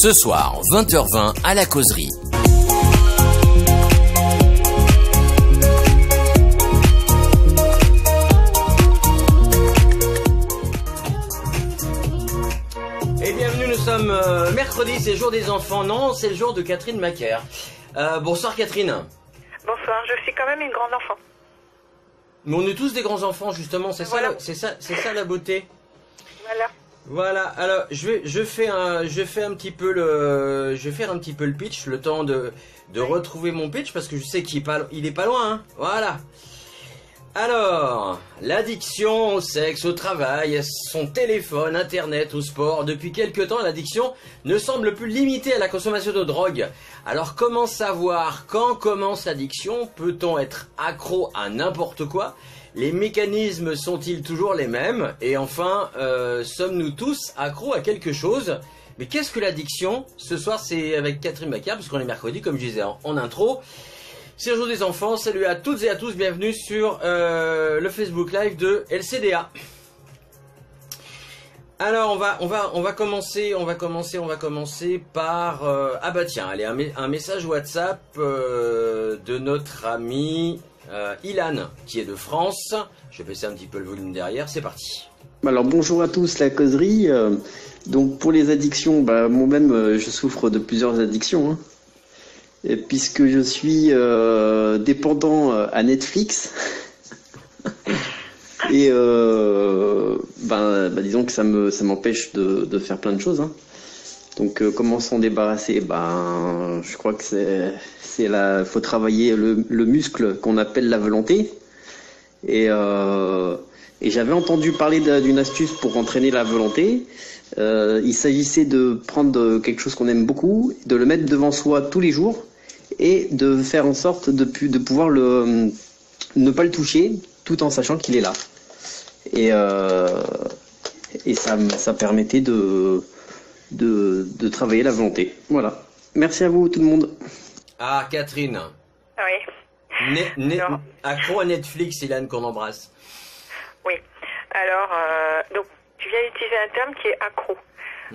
Ce soir, 20h20 à la causerie. Et bienvenue, nous sommes mercredi, c'est le jour des enfants. Non, c'est le jour de Catherine Macaire. Bonsoir Catherine. Bonsoir, je suis quand même une grande enfant. Mais on est tous des grands enfants justement, c'est voilà. C'est ça la beauté. Voilà. Voilà, alors je fais un petit peu le pitch, le temps de retrouver mon pitch parce que je sais qu'il est pas loin, hein. Voilà. Alors, l'addiction au sexe, au travail, son téléphone, internet, au sport, depuis quelque temps l'addiction ne semble plus limitée à la consommation de drogue. Alors comment savoir quand commence l'addiction? Peut-on être accro à n'importe quoi? Les mécanismes sont-ils toujours les mêmes? Et enfin, sommes-nous tous accros à quelque chose? Mais qu'est-ce que l'addiction? Ce soir, c'est avec Catherine Macaire, parce qu'on est mercredi, comme je disais en intro. C'est le jour des enfants. Salut à toutes et à tous. Bienvenue sur le Facebook Live de LCDA. Alors, on va commencer par ah bah tiens, allez, un message WhatsApp de notre ami Ilan, qui est de France. Je vais baisser un petit peu le volume derrière, c'est parti. Alors bonjour à tous, la causerie. Donc pour les addictions, moi-même je souffre de plusieurs addictions, hein. Et puisque je suis dépendant à Netflix. Et disons que ça m'empêche de faire plein de choses, hein. Donc comment s'en débarrasser? Je crois que faut travailler le muscle qu'on appelle la volonté. Et j'avais entendu parler d'une astuce pour entraîner la volonté. Il s'agissait de prendre quelque chose qu'on aime beaucoup, de le mettre devant soi tous les jours et de faire en sorte de pouvoir ne pas le toucher tout en sachant qu'il est là. Et ça permettait de travailler la volonté. Voilà. Merci à vous tout le monde. Ah Catherine. Oui. Accro à Netflix, Ilan, qu'on embrasse. Oui. Alors, donc tu viens d'utiliser un terme qui est accro.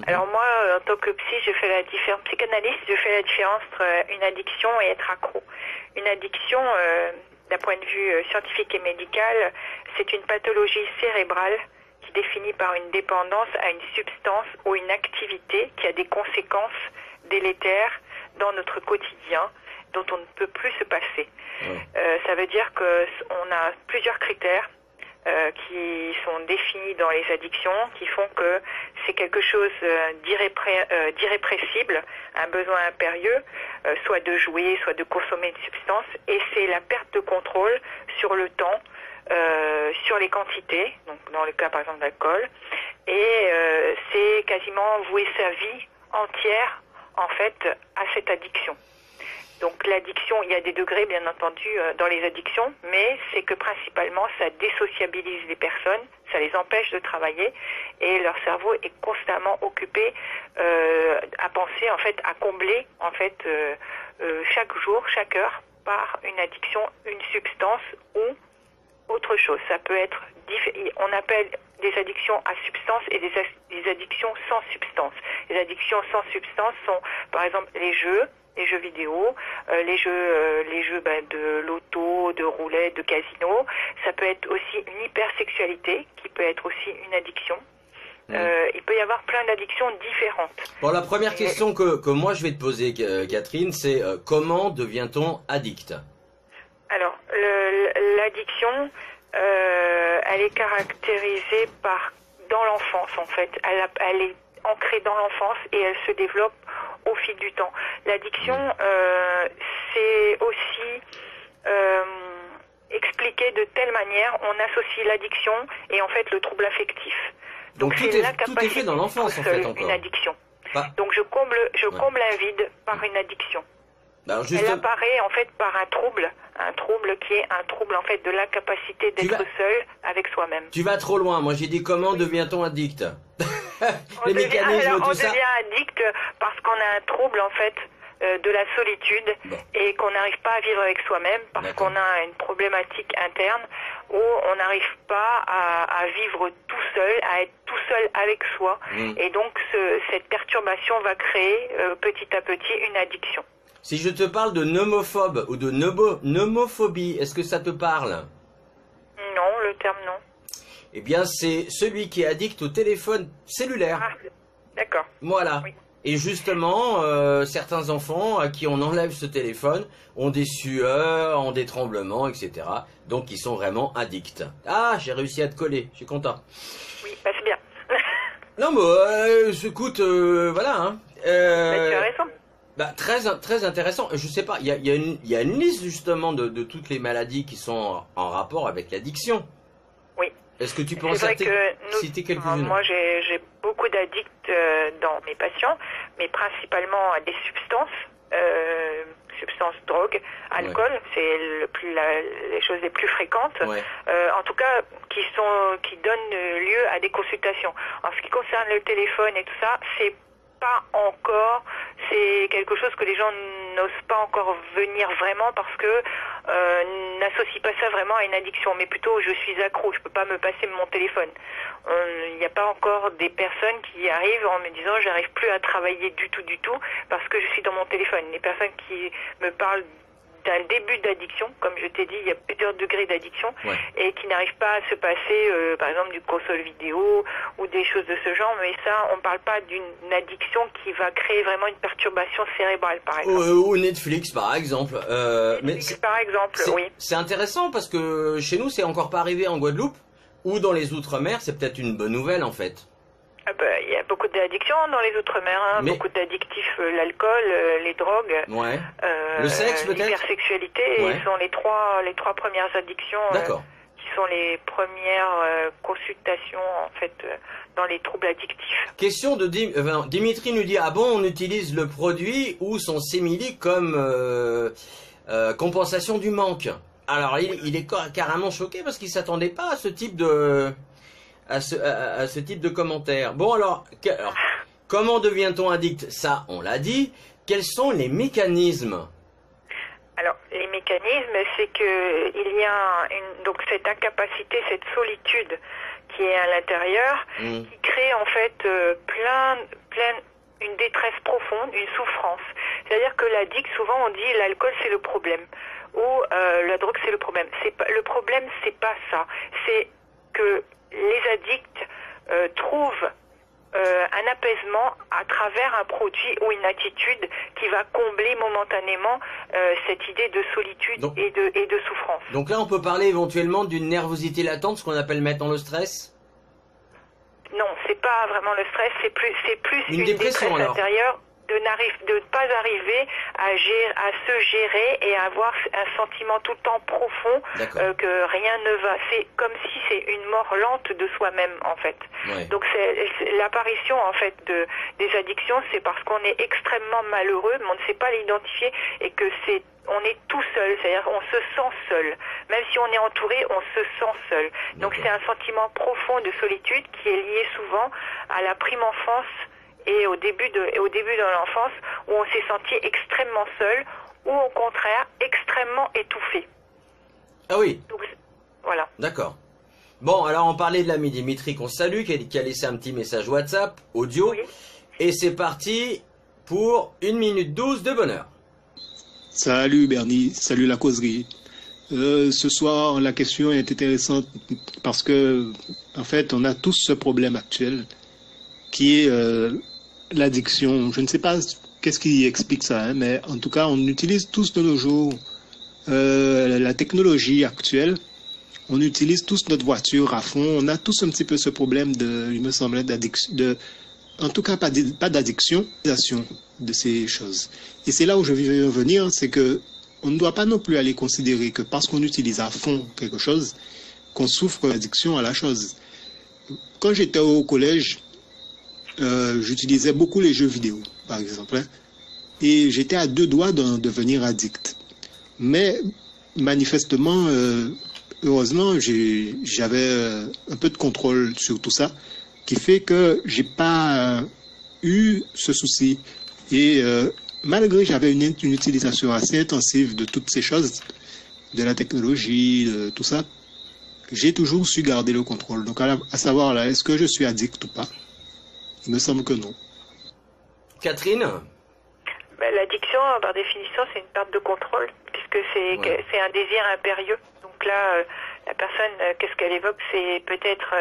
Alors moi, en tant que psy, psychanalyste, je fais la différence entre une addiction et être accro. Une addiction, d'un point de vue scientifique et médical, c'est une pathologie cérébrale qui est définie par une dépendance à une substance ou une activité qui a des conséquences délétères dans notre quotidien, dont on ne peut plus se passer. Ça veut dire qu'on a plusieurs critères qui sont définis dans les addictions, qui font que c'est quelque chose d'irrépressible, un besoin impérieux, soit de jouer, soit de consommer une substance, et c'est la perte de contrôle sur le temps, sur les quantités, donc dans le cas par exemple d'alcool, et c'est quasiment vouer sa vie entière en fait à cette addiction. Donc l'addiction, il y a des degrés bien entendu dans les addictions, mais c'est que principalement ça désociabilise les personnes, ça les empêche de travailler et leur cerveau est constamment occupé à penser en fait, à combler en fait chaque jour, chaque heure par une addiction, une substance ou autre chose. Ça peut être, on appelle des addictions à substance et des addictions sans substance. Les addictions sans substance sont par exemple les jeux vidéo, les jeux de loto, de roulette, de casino. Ça peut être aussi une hypersexualité qui peut être aussi une addiction. Il peut y avoir plein d'addictions différentes. Bon, la première question que moi je vais te poser, Catherine, c'est comment devient-on addict? Alors, l'addiction, elle est caractérisée dans l'enfance en fait. Elle est ancrée dans l'enfance et elle se développe au fil du temps. L'addiction, c'est aussi expliqué de telle manière, on associe l'addiction et en fait le trouble affectif. Donc tout est fait dans l'enfance en fait encore. Une addiction. Donc je comble un vide par une addiction. Alors, elle apparaît en fait par un trouble qui est un trouble en fait de l'incapacité d'être seul avec soi-même. Tu vas trop loin. Moi j'ai dit comment devient-on addict? On devient addict parce qu'on a un trouble en fait de la solitude et qu'on n'arrive pas à vivre avec soi-même parce qu'on a une problématique interne où on n'arrive pas à vivre tout seul, à être tout seul avec soi. Et donc cette perturbation va créer petit à petit une addiction. Si je te parle de nomophobe ou de nomophobie, est-ce que ça te parle? Non, le terme non. Eh bien, c'est celui qui est addict au téléphone cellulaire. Ah, d'accord. Voilà. Oui. Et justement, certains enfants à qui on enlève ce téléphone ont des sueurs, ont des tremblements, etc. Donc, ils sont vraiment addicts. Ah, j'ai réussi à te coller. Je suis content. Oui, bah c'est bien. Non, mais écoute, voilà. Hein. Tu as raison. Bah, très intéressant. Je sais pas, il y a une liste justement de toutes les maladies qui sont en rapport avec l'addiction. Oui. Est-ce que tu peux en citer quelques-unes? Moi, j'ai beaucoup d'addicts dans mes patients, mais principalement à des substances, drogue, alcool, c'est les choses les plus fréquentes. En tout cas, qui donnent lieu à des consultations. En ce qui concerne le téléphone et tout ça, c'est quelque chose que les gens n'osent pas encore venir vraiment parce que n'associent pas ça vraiment à une addiction, mais plutôt je suis accro, je peux pas me passer de mon téléphone. Il n'y a pas encore des personnes qui arrivent en me disant j'arrive plus à travailler du tout parce que je suis dans mon téléphone. Les personnes qui me parlent d'un début d'addiction, comme je t'ai dit, il y a plusieurs degrés d'addiction, et qui n'arrivent pas à se passer, par exemple, du console vidéo ou des choses de ce genre, mais ça, on ne parle pas d'une addiction qui va créer vraiment une perturbation cérébrale, par exemple. Ou Netflix, par exemple. Netflix, par exemple, oui. C'est intéressant parce que chez nous, c'est encore pas arrivé en Guadeloupe, ou dans les Outre-mer, c'est peut-être une bonne nouvelle, en fait. Il y a beaucoup d'addictions dans les Outre-mer, hein. Beaucoup d'addictifs, l'alcool, les drogues, le sexe peut-être, l'hypersexualité, sont les trois premières addictions qui sont les premières consultations en fait dans les troubles addictifs. Question de Dimitri nous dit ah bon on utilise le produit ou son simili comme compensation du manque. Alors il est carrément choqué parce qu'il s'attendait pas à ce type de à ce type de commentaires. Bon alors comment devient-on addict? Ça on l'a dit. Quels sont les mécanismes? Alors les mécanismes, c'est que il y a donc cette incapacité, cette solitude qui est à l'intérieur, qui crée en fait une détresse profonde, une souffrance. C'est-à-dire que l'addict, souvent on dit l'alcool c'est le problème ou la drogue c'est le problème. Le problème c'est pas ça, c'est que les addicts trouvent un apaisement à travers un produit ou une attitude qui va combler momentanément cette idée de solitude et de souffrance. Donc là, on peut parler éventuellement d'une nervosité latente, ce qu'on appelle maintenant le stress? Non, c'est pas vraiment le stress, c'est plus une dépression intérieure de ne pas arriver à se gérer et à avoir un sentiment tout le temps profond que rien ne va. C'est comme si c'est une mort lente de soi-même en fait. Donc c'est l'apparition en fait des addictions, c'est parce qu'on est extrêmement malheureux, mais on ne sait pas l'identifier et que on est tout seul, c'est-à-dire on se sent seul. Même si on est entouré, on se sent seul. Donc c'est un sentiment profond de solitude qui est lié souvent à la prime enfance et au début de l'enfance où on s'est senti extrêmement seul ou au contraire extrêmement étouffé. Ah oui. Donc, voilà. D'accord. Bon, alors on parlait de l'ami Dimitri qu'on salue, qui a laissé un petit message WhatsApp, audio. Oui. Et c'est parti pour 1 minute 12 de bonheur. Salut Bernie, salut la causerie. Ce soir, la question est intéressante parce que, en fait, on a tous ce problème actuel qui est l'addiction. Je ne sais pas qu'est-ce qui explique ça, hein, mais en tout cas, on utilise tous de nos jours la technologie actuelle. On utilise tous notre voiture à fond. On a tous un petit peu ce problème il me semblait, d'addiction, en tout cas pas d'addiction, de ces choses. Et c'est là où je veux venir, c'est que on ne doit pas non plus aller considérer que parce qu'on utilise à fond quelque chose, qu'on souffre d'addiction à la chose. Quand j'étais au collège, j'utilisais beaucoup les jeux vidéo, par exemple, hein, et j'étais à 2 doigts d'en devenir addict. Mais manifestement, heureusement, j'avais un peu de contrôle sur tout ça, qui fait que j'ai pas eu ce souci. Et malgré que j'avais une utilisation assez intensive de toutes ces choses, de la technologie, de tout ça, j'ai toujours su garder le contrôle. Donc à savoir là, est-ce que je suis addict ou pas? Il me semble que non. Catherine? L'addiction, par définition, c'est une perte de contrôle, puisque c'est un désir impérieux. Donc là, la personne, qu'est-ce qu'elle évoque? C'est peut-être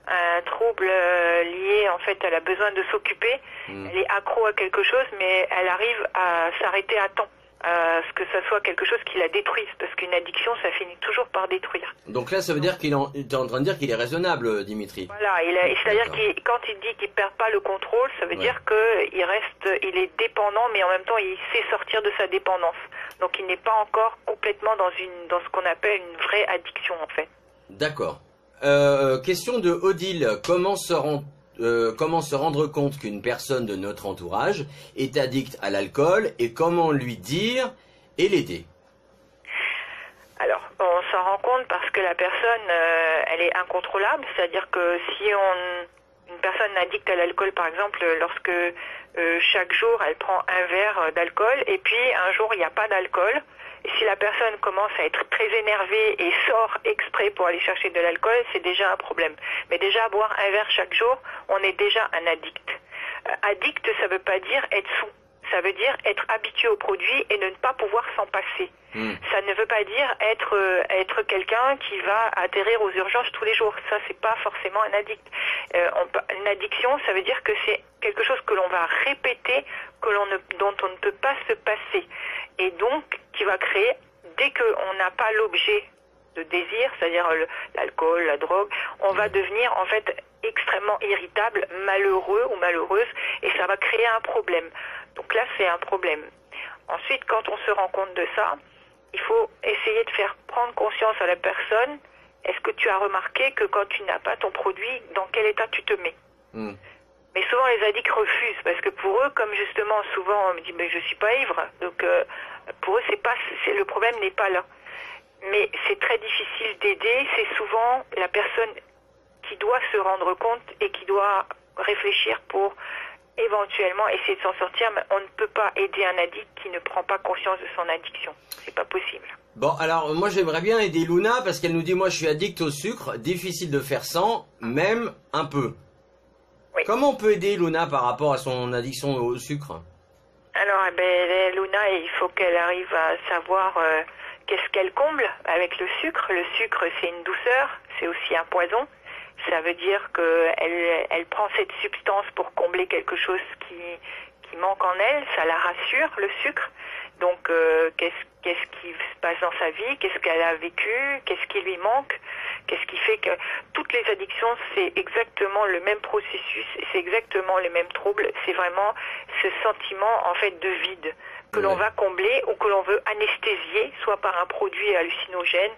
un trouble lié en fait, elle a besoin de s'occuper. Elle est accro à quelque chose, mais elle arrive à s'arrêter à temps. Ce que ça soit quelque chose qui la détruise, parce qu'une addiction, ça finit toujours par détruire. Donc là, ça veut dire t'es en train de dire qu'il est raisonnable, Dimitri. Voilà, c'est-à-dire qu'il, quand il dit qu'il perd pas le contrôle, ça veut dire il est dépendant, mais en même temps, il sait sortir de sa dépendance. Donc il n'est pas encore complètement dans ce qu'on appelle une vraie addiction, en fait. D'accord. Question de Odile, comment se rendre compte qu'une personne de notre entourage est addicte à l'alcool et comment lui dire et l'aider? Alors, on s'en rend compte parce que la personne, elle est incontrôlable, c'est-à-dire que si une personne addicte à l'alcool, par exemple, lorsque chaque jour elle prend un verre d'alcool et puis un jour il n'y a pas d'alcool, et si la personne commence à être très énervée et sort exprès pour aller chercher de l'alcool, c'est déjà un problème. Mais déjà, boire un verre chaque jour, on est déjà un addict. Addict, ça ne veut pas dire être sous. Ça veut dire être habitué au produit et ne pas pouvoir s'en passer. Ça ne veut pas dire être quelqu'un qui va atterrir aux urgences tous les jours. Ça, c'est pas forcément un addict. Une addiction, ça veut dire que c'est quelque chose que l'on va répéter, dont on ne peut pas se passer. Et donc, qui va créer, dès qu'on n'a pas l'objet de désir, c'est-à-dire l'alcool, la drogue, on va devenir en fait extrêmement irritable, malheureux ou malheureuse, et ça va créer un problème. Donc là, c'est un problème. Ensuite, quand on se rend compte de ça, il faut essayer de faire prendre conscience à la personne. Est-ce que tu as remarqué que quand tu n'as pas ton produit, dans quel état tu te mets? Mais souvent, les addicts refusent, parce que pour eux, comme justement, souvent, on me dit, mais je suis pas ivre. Donc, pour eux, le problème n'est pas là. Mais c'est très difficile d'aider. C'est souvent la personne qui doit se rendre compte et qui doit réfléchir pour éventuellement essayer de s'en sortir, mais on ne peut pas aider un addict qui ne prend pas conscience de son addiction. C'est pas possible. Bon, alors moi j'aimerais bien aider Luna parce qu'elle nous dit moi je suis addict au sucre, difficile de faire sans, même un peu. Oui. Comment on peut aider Luna par rapport à son addiction au sucre? Alors, Luna, il faut qu'elle arrive à savoir qu'est-ce qu'elle comble avec le sucre. Le sucre, c'est une douceur, c'est aussi un poison. Ça veut dire qu'elle prend cette substance pour combler quelque chose qui manque en elle. Ça la rassure, le sucre. Donc, qu'est-ce qui se passe dans sa vie? Qu'est-ce qu'elle a vécu? Qu'est-ce qui lui manque? Qu'est-ce qui fait que toutes les addictions, c'est exactement le même processus, c'est exactement les mêmes troubles. C'est vraiment ce sentiment, en fait, de vide que l'on va combler ou que l'on veut anesthésier, soit par un produit hallucinogène,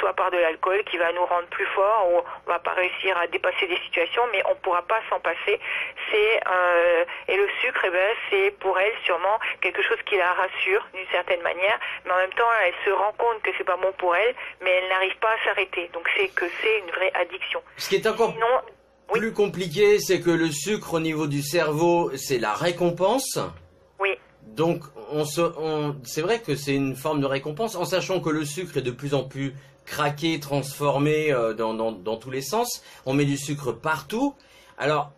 soit par de l'alcool qui va nous rendre plus forts, ou on va pas réussir à dépasser des situations, mais on pourra pas s'en passer. Et le sucre, c'est pour elle sûrement quelque chose qui la rassure d'une certaine manière, mais en même temps, elle se rend compte que c'est pas bon pour elle, mais elle n'arrive pas à s'arrêter. Donc c'est une vraie addiction. Ce qui est encore plus compliqué, c'est que le sucre au niveau du cerveau, c'est la récompense. Oui. Donc, c'est vrai que c'est une forme de récompense, en sachant que le sucre est de plus en plus craqué, transformé dans tous les sens. On met du sucre partout. Alors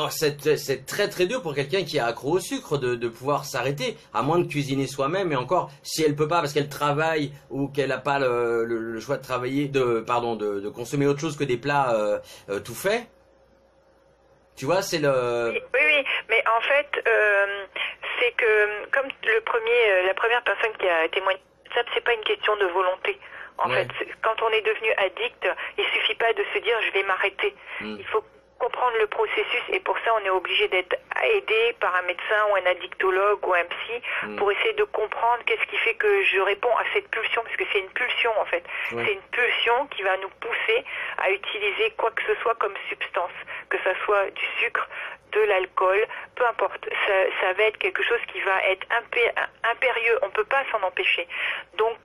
c'est très très dur pour quelqu'un qui est accro au sucre de pouvoir s'arrêter, à moins de cuisiner soi-même. Et encore, si elle peut pas parce qu'elle travaille ou qu'elle n'a pas le choix de travailler, de consommer autre chose que des plats tout faits. Tu vois, c'est le... Oui, mais en fait, c'est que comme la première personne qui a témoigné, ça c'est pas une question de volonté. En fait, quand on est devenu addict, il suffit pas de se dire je vais m'arrêter. Il faut comprendre le processus et pour ça on est obligé d'être aidé par un médecin ou un addictologue ou un psy pour essayer de comprendre qu'est-ce qui fait que je réponds à cette pulsion, parce que c'est une pulsion en fait. C'est une pulsion qui va nous pousser à utiliser quoi que ce soit comme substance, que ça soit du sucre, de l'alcool, peu importe. Ça va être quelque chose qui va être impérieux, on peut pas s'en empêcher. Donc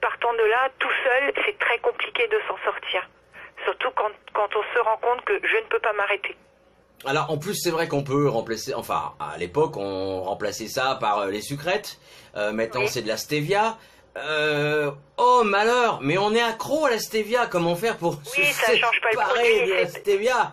partant de là, tout seul, c'est très compliqué de s'en sortir. Surtout quand on se rend compte que je ne peux pas m'arrêter. Alors en plus c'est vrai qu'on peut remplacer, enfin à l'époque on remplaçait ça par les sucrètes, maintenant Oui. c'est de la stevia. Oh malheur, mais on est accro à la stevia, comment faire pour Oui, ça change pas le séparer produit, de la c'est- stevia?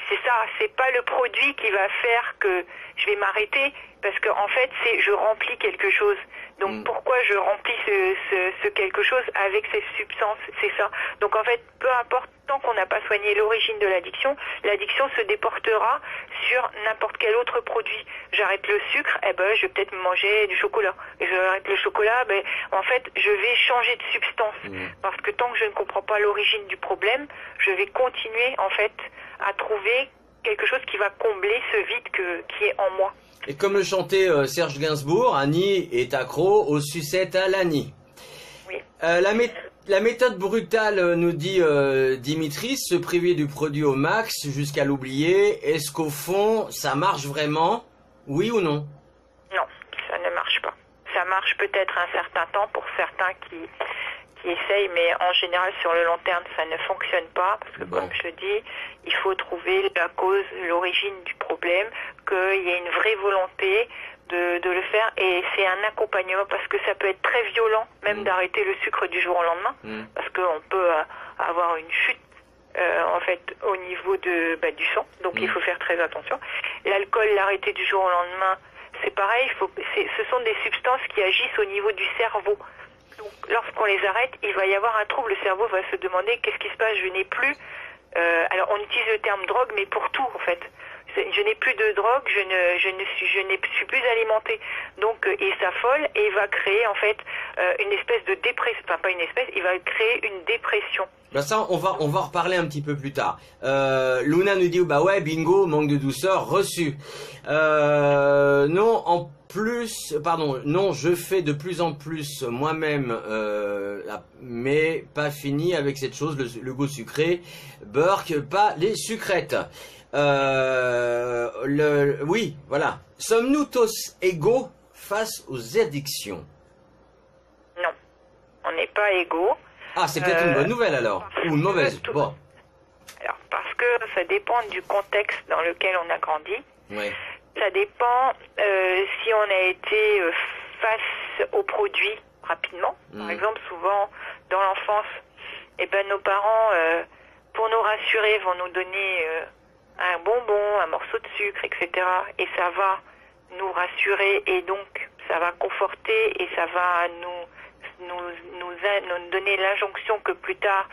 C'est ça, c'est pas le produit qui va faire que je vais m'arrêter, parce que en fait, c'est je remplis quelque chose. Donc Mm. pourquoi je remplis ce quelque chose avec ces substances, c'est ça. Donc en fait, peu importe, tant qu'on n'a pas soigné l'origine de l'addiction, l'addiction se déportera sur n'importe quel autre produit. J'arrête le sucre, eh ben je vais peut-être manger du chocolat. Et j'arrête le chocolat, ben en fait, je vais changer de substance. Parce que tant que je ne comprends pas l'origine du problème, je vais continuer en fait à trouver quelque chose qui va combler ce vide qui est en moi. Et comme le chantait Serge Gainsbourg, Annie est accro aux sucettes à l'Annie. Oui. La méthode brutale, nous dit Dimitri, se priver du produit au max jusqu'à l'oublier. Est-ce qu'au fond, ça marche vraiment? Oui ou non? Non, ça ne marche pas. Ça marche peut-être un certain temps pour certains qui essayent, mais en général, sur le long terme, ça ne fonctionne pas, parce que Bon. comme je dis, il faut trouver la cause, l'origine du problème, qu'il y ait une vraie volonté de le faire, et c'est un accompagnement, parce que ça peut être très violent, même d'arrêter le sucre du jour au lendemain, parce qu'on peut avoir une chute en fait au niveau du sang, donc il faut faire très attention. L'alcool, l'arrêter du jour au lendemain, c'est pareil, ce sont des substances qui agissent au niveau du cerveau. Donc lorsqu'on les arrête, il va y avoir un trouble, le cerveau va se demander qu'est-ce qui se passe, je n'ai plus, alors on utilise le terme drogue, mais pour tout en fait. Je n'ai plus de drogue, je ne suis plus alimenté. Donc il s'affole et va créer en fait une espèce de dépression, enfin pas une espèce, il va créer une dépression. Bah ça, on va en reparler un petit peu plus tard. Luna nous dit, bah ouais, bingo, manque de douceur, reçu. Non, en plus, pardon, non, je fais de plus en plus moi-même, mais pas fini avec cette chose, le goût sucré. Burke, pas les sucrètes. Oui, voilà. Sommes-nous tous égaux face aux addictions? Non, on n'est pas égaux. Ah, c'est peut-être une bonne nouvelle alors, ou une mauvaise. Bon. Alors, parce que ça dépend du contexte dans lequel on a grandi. Oui. Ça dépend si on a été face aux produits rapidement. Par exemple, souvent dans l'enfance, nos parents, pour nous rassurer, vont nous donner un bonbon, un morceau de sucre, etc. Et ça va nous rassurer, et donc ça va conforter, et ça va nous donner l'injonction que plus tard,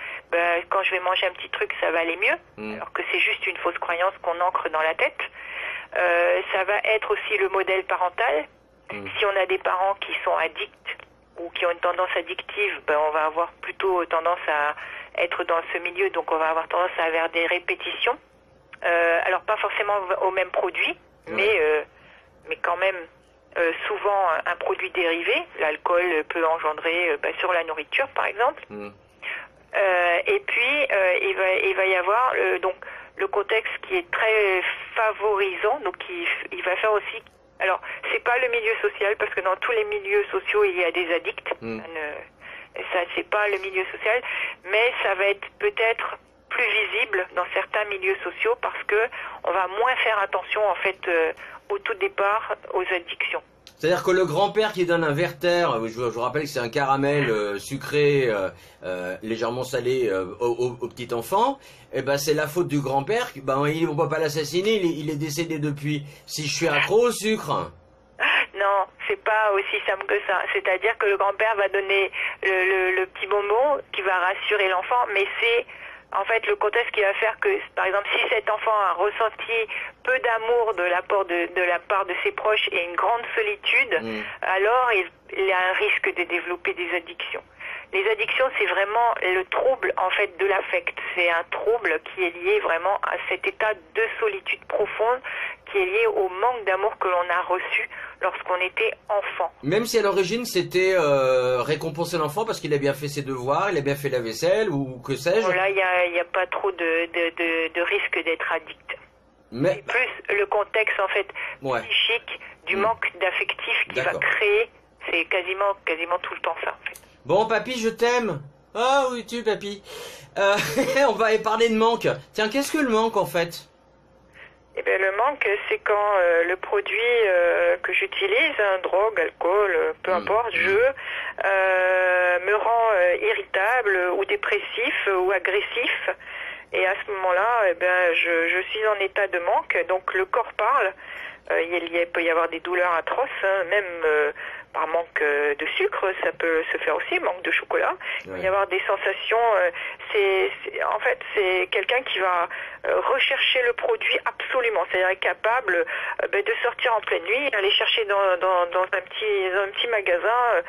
quand je vais manger un petit truc, ça va aller mieux, alors que c'est juste une fausse croyance qu'on ancre dans la tête. Ça va être aussi le modèle parental. Si on a des parents qui sont addicts ou qui ont une tendance addictive, on va avoir plutôt tendance à être dans ce milieu, donc on va avoir tendance à avoir des répétitions. Alors pas forcément au même produit, mais quand même souvent un produit dérivé. L'alcool peut engendrer sur la nourriture par exemple. Et puis il va y avoir donc le contexte qui est très favorisant, donc il va faire aussi. Alors c'est pas le milieu social, parce que dans tous les milieux sociaux il y a des addicts. Ça c'est pas le milieu social, mais ça va être peut-être plus visible dans certains milieux sociaux, parce que on va moins faire attention en fait au tout départ aux addictions. C'est-à-dire que le grand-père qui donne un Werther, je vous rappelle que c'est un caramel sucré, légèrement salé au petit enfant, c'est la faute du grand-père. On ne peut pas l'assassiner, il est décédé depuis. Si je suis accro au sucre. Non, c'est pas aussi simple que ça. C'est-à-dire que le grand-père va donner le petit bonbon qui va rassurer l'enfant, mais c'est en fait le contexte qui va faire que, par exemple, si cet enfant a ressenti peu d'amour de la part de ses proches et une grande solitude, alors il a un risque de développer des addictions. Les addictions, c'est vraiment le trouble en fait de l'affect. C'est un trouble qui est lié vraiment à cet état de solitude profonde, qui est lié au manque d'amour que l'on a reçu lorsqu'on était enfant. Même si à l'origine c'était récompenser l'enfant parce qu'il a bien fait ses devoirs, il a bien fait la vaisselle ou que sais-je. Là, il y a pas trop de risque d'être addict. Mais c'est plus le contexte en fait psychique du manque d'affectif qui va créer. C'est quasiment tout le temps ça en fait. Bon, papy, je t'aime. Ah oui, papy. On va parler de manque. Tiens, qu'est-ce que le manque en fait? Eh bien, le manque, c'est quand le produit que j'utilise, drogue, alcool, peu importe, me rend irritable ou dépressif ou agressif. Et à ce moment-là, eh ben, je suis en état de manque. Donc le corps parle. Il peut y avoir des douleurs atroces, hein, même par manque de sucre, ça peut se faire aussi, manque de chocolat. Il peut y avoir des sensations. En fait, c'est quelqu'un qui va rechercher le produit absolument. C'est-à-dire est capable de sortir en pleine nuit, aller chercher dans un petit magasin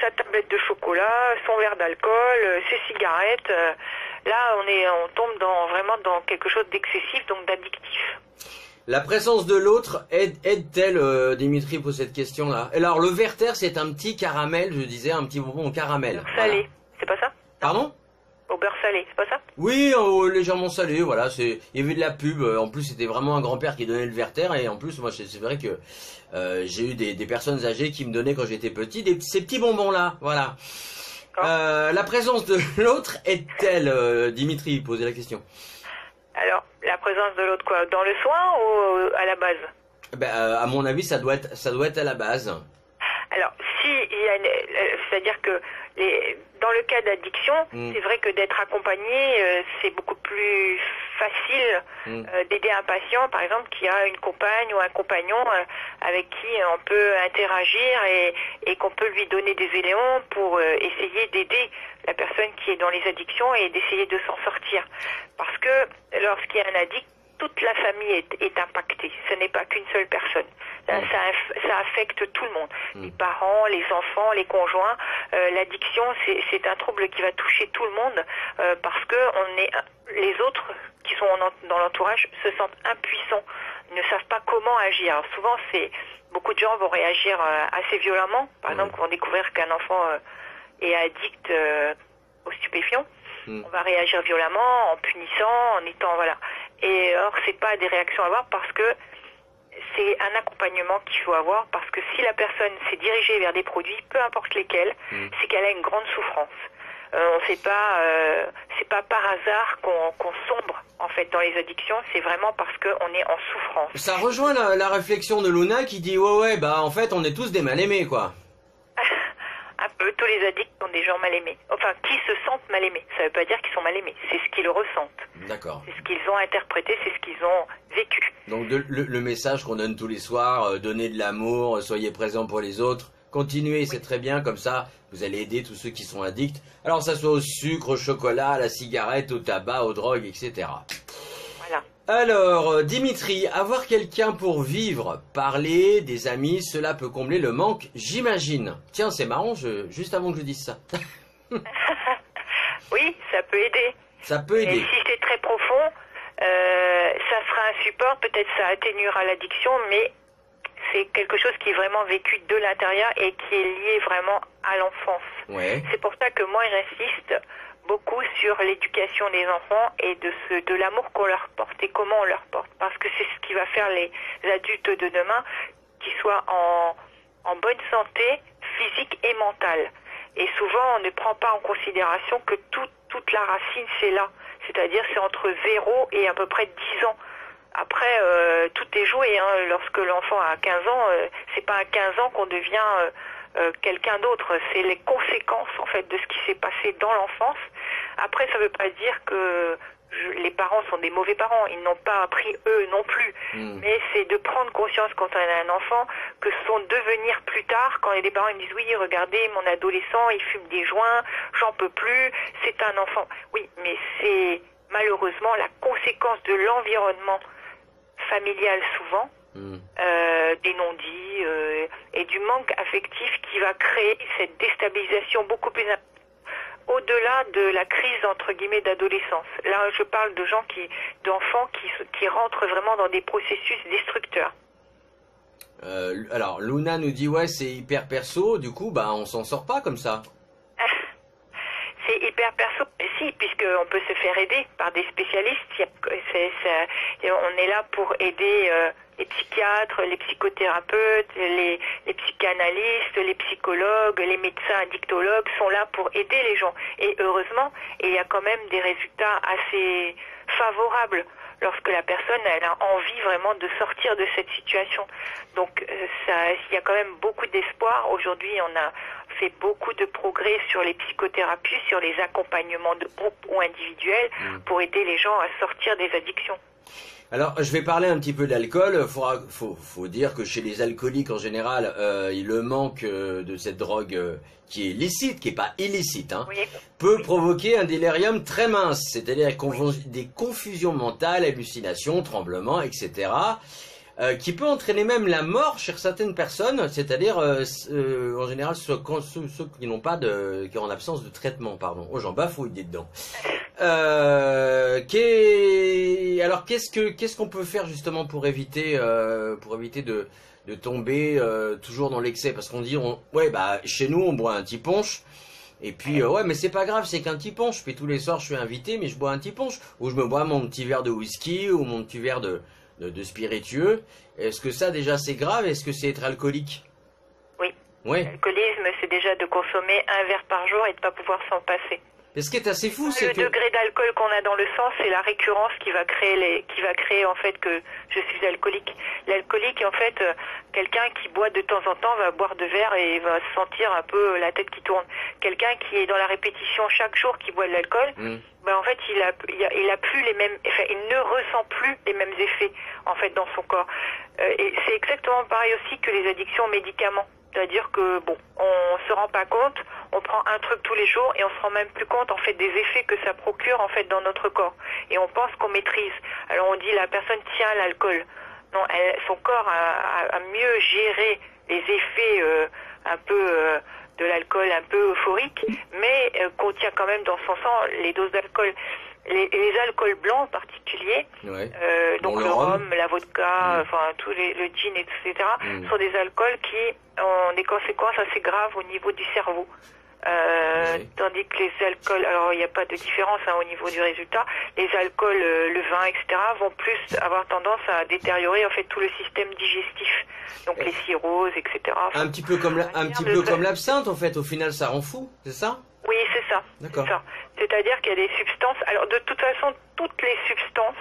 sa tablette de chocolat, son verre d'alcool, ses cigarettes. Là, on tombe vraiment dans quelque chose d'excessif, donc d'addictif. La présence de l'autre aide-t-elle, Dimitri, pour cette question-là? Alors, le Werther, c'est un petit caramel, je disais, un petit bonbon au caramel. Au beurre salé, voilà. C'est pas ça? Pardon? Au beurre salé, c'est pas ça? Oui, légèrement salé, voilà. Il y avait de la pub. En plus, c'était vraiment un grand-père qui donnait le Werther. Et en plus, moi, c'est vrai que j'ai eu des personnes âgées qui me donnaient, quand j'étais petit, ces petits bonbons-là, voilà. La présence de l'autre aide-t-elle, Dimitri, posez la question. Alors, la présence de l'autre quoi? Dans le soin ou à la base? À mon avis, ça doit être à la base. Alors, c'est-à-dire que dans le cas d'addiction, c'est vrai que d'être accompagné, c'est beaucoup plus facile d'aider un patient, par exemple, qui a une compagne ou un compagnon avec qui on peut interagir et qu'on peut lui donner des éléments pour essayer d'aider la personne qui est dans les addictions et d'essayer de s'en sortir. Parce que lorsqu'il y a un addict, toute la famille est impactée. Ce n'est pas qu'une seule personne. Ça affecte tout le monde. Les parents, les enfants, les conjoints. L'addiction, c'est un trouble qui va toucher tout le monde parce que les autres qui sont dans l'entourage se sentent impuissants, ne savent pas comment agir. Alors souvent, beaucoup de gens vont réagir assez violemment. Par exemple, vont découvrir qu'un enfant est addict aux stupéfiants. On va réagir violemment, en punissant, en étant Et or, c'est pas des réactions à avoir parce que c'est un accompagnement qu'il faut avoir parce que si la personne s'est dirigée vers des produits, peu importe lesquels, c'est qu'elle a une grande souffrance. On sait pas, c'est pas par hasard qu'on sombre en fait dans les addictions, c'est vraiment parce qu'on est en souffrance. Ça rejoint la réflexion de Luna qui dit en fait on est tous des mal aimés quoi. Un peu, tous les addicts sont des gens mal aimés. Enfin, qui se sentent mal aimés. Ça veut pas dire qu'ils sont mal aimés, c'est ce qu'ils ressentent. D'accord. C'est ce qu'ils ont interprété, c'est ce qu'ils ont vécu. Donc le message qu'on donne tous les soirs, donnez de l'amour, soyez présents pour les autres, continuez, c'est très bien, comme ça vous allez aider tous ceux qui sont addicts. Alors ça soit au sucre, au chocolat, à la cigarette, au tabac, aux drogues, etc. Voilà. Alors, Dimitri, avoir quelqu'un pour vivre, parler, des amis, cela peut combler le manque, j'imagine. Tiens, c'est marrant, juste avant que je dise ça. Oui, ça peut aider. Ça peut aider. Et si c'est très profond, ça sera un support, peut-être ça atténuera l'addiction, mais c'est quelque chose qui est vraiment vécu de l'intérieur et qui est lié vraiment à l'enfance. Ouais. C'est pour ça que moi, j'insiste beaucoup sur l'éducation des enfants et de l'amour qu'on leur porte et comment on leur porte. Parce que c'est ce qui va faire les adultes de demain qui soient en bonne santé physique et mentale. Et souvent, on ne prend pas en considération que toute la racine, c'est là. C'est-à-dire, c'est entre 0 et à peu près 10 ans. Après, tout est joué. Hein. Lorsque l'enfant a 15 ans, c'est pas à 15 ans qu'on devient quelqu'un d'autre. C'est les conséquences, en fait, de ce qui s'est passé dans l'enfance. Après, ça veut pas dire que les parents sont des mauvais parents. Ils n'ont pas appris eux non plus. Mais c'est de prendre conscience quand on a un enfant que son devenir plus tard, quand des parents ils me disent oui, regardez, mon adolescent, il fume des joints, j'en peux plus, c'est un enfant. Oui, mais c'est malheureusement la conséquence de l'environnement familial souvent, des non-dits et du manque affectif qui va créer cette déstabilisation beaucoup plus importante. Au-delà de la crise entre guillemets d'adolescence. Là, je parle de gens d'enfants qui rentrent vraiment dans des processus destructeurs. Alors, Luna nous dit ouais, c'est hyper perso. Du coup, on s'en sort pas comme ça. C'est hyper perso, si, puisqu'on peut se faire aider par des spécialistes. On est là pour aider les psychiatres, les psychothérapeutes, les psychanalystes, les psychologues, les médecins addictologues sont là pour aider les gens. Et heureusement, il y a quand même des résultats assez favorables. lorsque la personne elle a envie vraiment de sortir de cette situation. Donc il y a quand même beaucoup d'espoir. Aujourd'hui, on a fait beaucoup de progrès sur les psychothérapies, sur les accompagnements de groupe ou individuels pour aider les gens à sortir des addictions. Alors, je vais parler un petit peu d'alcool. Faut dire que chez les alcooliques en général, le manque de cette drogue qui est licite, qui est pas illicite, hein, Oui. peut provoquer un délirium très mince, c'est-à-dire des confusions mentales, hallucinations, tremblements, etc. Qui peut entraîner même la mort chez certaines personnes, c'est-à-dire en général ceux qui n'ont pas qui sont en absence de traitement, pardon. Oh, j'en bafouille dedans. Alors qu'est-ce qu'on peut faire justement pour éviter de tomber toujours dans l'excès, parce qu'on dit chez nous on boit un petit punch. Et puis, ouais, mais c'est pas grave, c'est qu'un petit punch. Puis tous les soirs, je suis invité, mais je bois un petit punch. Ou je me bois mon petit verre de whisky, ou mon petit verre de spiritueux. Est-ce que ça, déjà, c'est grave? Est-ce que c'est être alcoolique? Oui. Ouais. L'alcoolisme, c'est déjà de consommer un verre par jour et de pas pouvoir s'en passer. Et ce qui est assez fou, c'est que... Le degré d'alcool qu'on a dans le sang, c'est la récurrence qui va créer en fait que je suis alcoolique. L'alcoolique, en fait, quelqu'un qui boit de temps en temps va boire 2 verres et va sentir un peu la tête qui tourne. Quelqu'un qui est dans la répétition chaque jour qui boit de l'alcool, en fait, il a plus les mêmes, enfin, il ne ressent plus les mêmes effets en fait dans son corps. Et c'est exactement pareil aussi que les addictions aux médicaments. C'est-à-dire que, on se rend pas compte, on prend un truc tous les jours et on se rend même plus compte, en fait, des effets que ça procure, en fait, dans notre corps. Et on pense qu'on maîtrise. Alors, on dit, la personne tient l'alcool. Non, son corps a mieux géré les effets, un peu, de l'alcool un peu euphorique, mais contient quand même dans son sang les doses d'alcool. Les alcools blancs en particulier, donc le rhum, la vodka, enfin le gin, etc., sont des alcools qui ont des conséquences assez graves au niveau du cerveau. Tandis que les alcools, alors il n'y a pas de différence au niveau du résultat, les alcools, le vin, etc., vont plus avoir tendance à détériorer en fait tout le système digestif, donc les cirrhoses, etc. Un petit peu comme l'absinthe, en fait, au final ça rend fou, c'est ça? Oui, c'est ça. D'accord. C'est-à-dire qu'il y a des substances, alors de toute façon, toutes les substances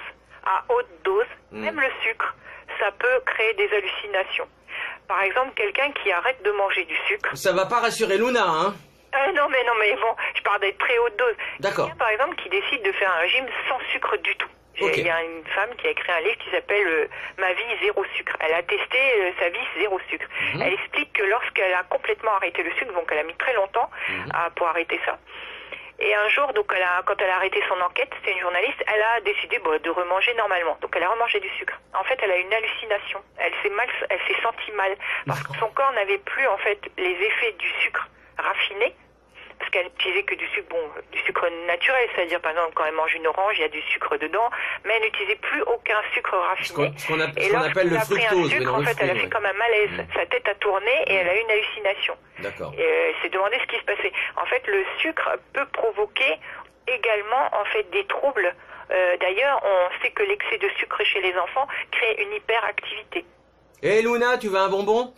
à haute dose, même le sucre, ça peut créer des hallucinations. Par exemple, quelqu'un qui arrête de manger du sucre... Ça va pas rassurer Luna, hein? Non, mais bon, je parle des très hautes doses. D'accord. Quelqu'un, par exemple, qui décide de faire un régime sans sucre du tout. Okay. Il y a une femme qui a écrit un livre qui s'appelle Ma vie zéro sucre. Elle a testé sa vie zéro sucre. Elle explique que lorsqu'elle a complètement arrêté le sucre, donc elle a mis très longtemps pour arrêter ça. Et un jour, donc quand elle a arrêté son enquête, c'était une journaliste, elle a décidé de remanger normalement. Donc elle a remangé du sucre. En fait, elle a eu une hallucination. Elle s'est sentie mal parce que son corps n'avait plus en fait les effets du sucre raffiné. Parce qu'elle n'utilisait que du sucre naturel, c'est-à-dire par exemple quand elle mange une orange, il y a du sucre dedans, mais elle n'utilisait plus aucun sucre raffiné. Ce qu'on appelle le fructose. Sucre, en fait, elle a fait comme un malaise, sa tête a tourné et elle a eu une hallucination. D'accord. Et elle s'est demandé ce qui se passait. En fait, le sucre peut provoquer également en fait des troubles. D'ailleurs, on sait que l'excès de sucre chez les enfants crée une hyperactivité. Hé Luna, tu veux un bonbon?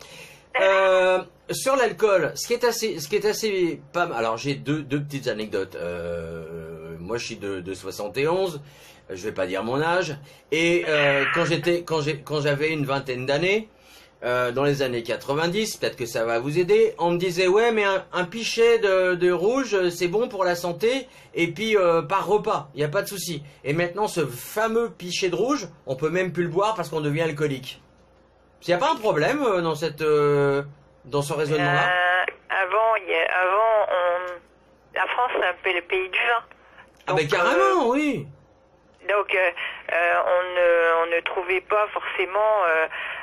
Sur l'alcool, ce qui est assez pas mal. Alors j'ai deux petites anecdotes. Moi je suis de 71, je vais pas dire mon âge. Et quand j'avais une vingtaine d'années, dans les années 90, peut-être que ça va vous aider, on me disait ouais mais un pichet de rouge c'est bon pour la santé et puis par repas, il y a pas de souci. Et maintenant ce fameux pichet de rouge, on peut même plus le boire parce qu'on devient alcoolique. Il n'y a pas un problème dans ce raisonnement-là? La France, c'est un peu le pays du vin. Ah ben carrément, oui. Donc, on ne trouvait pas forcément...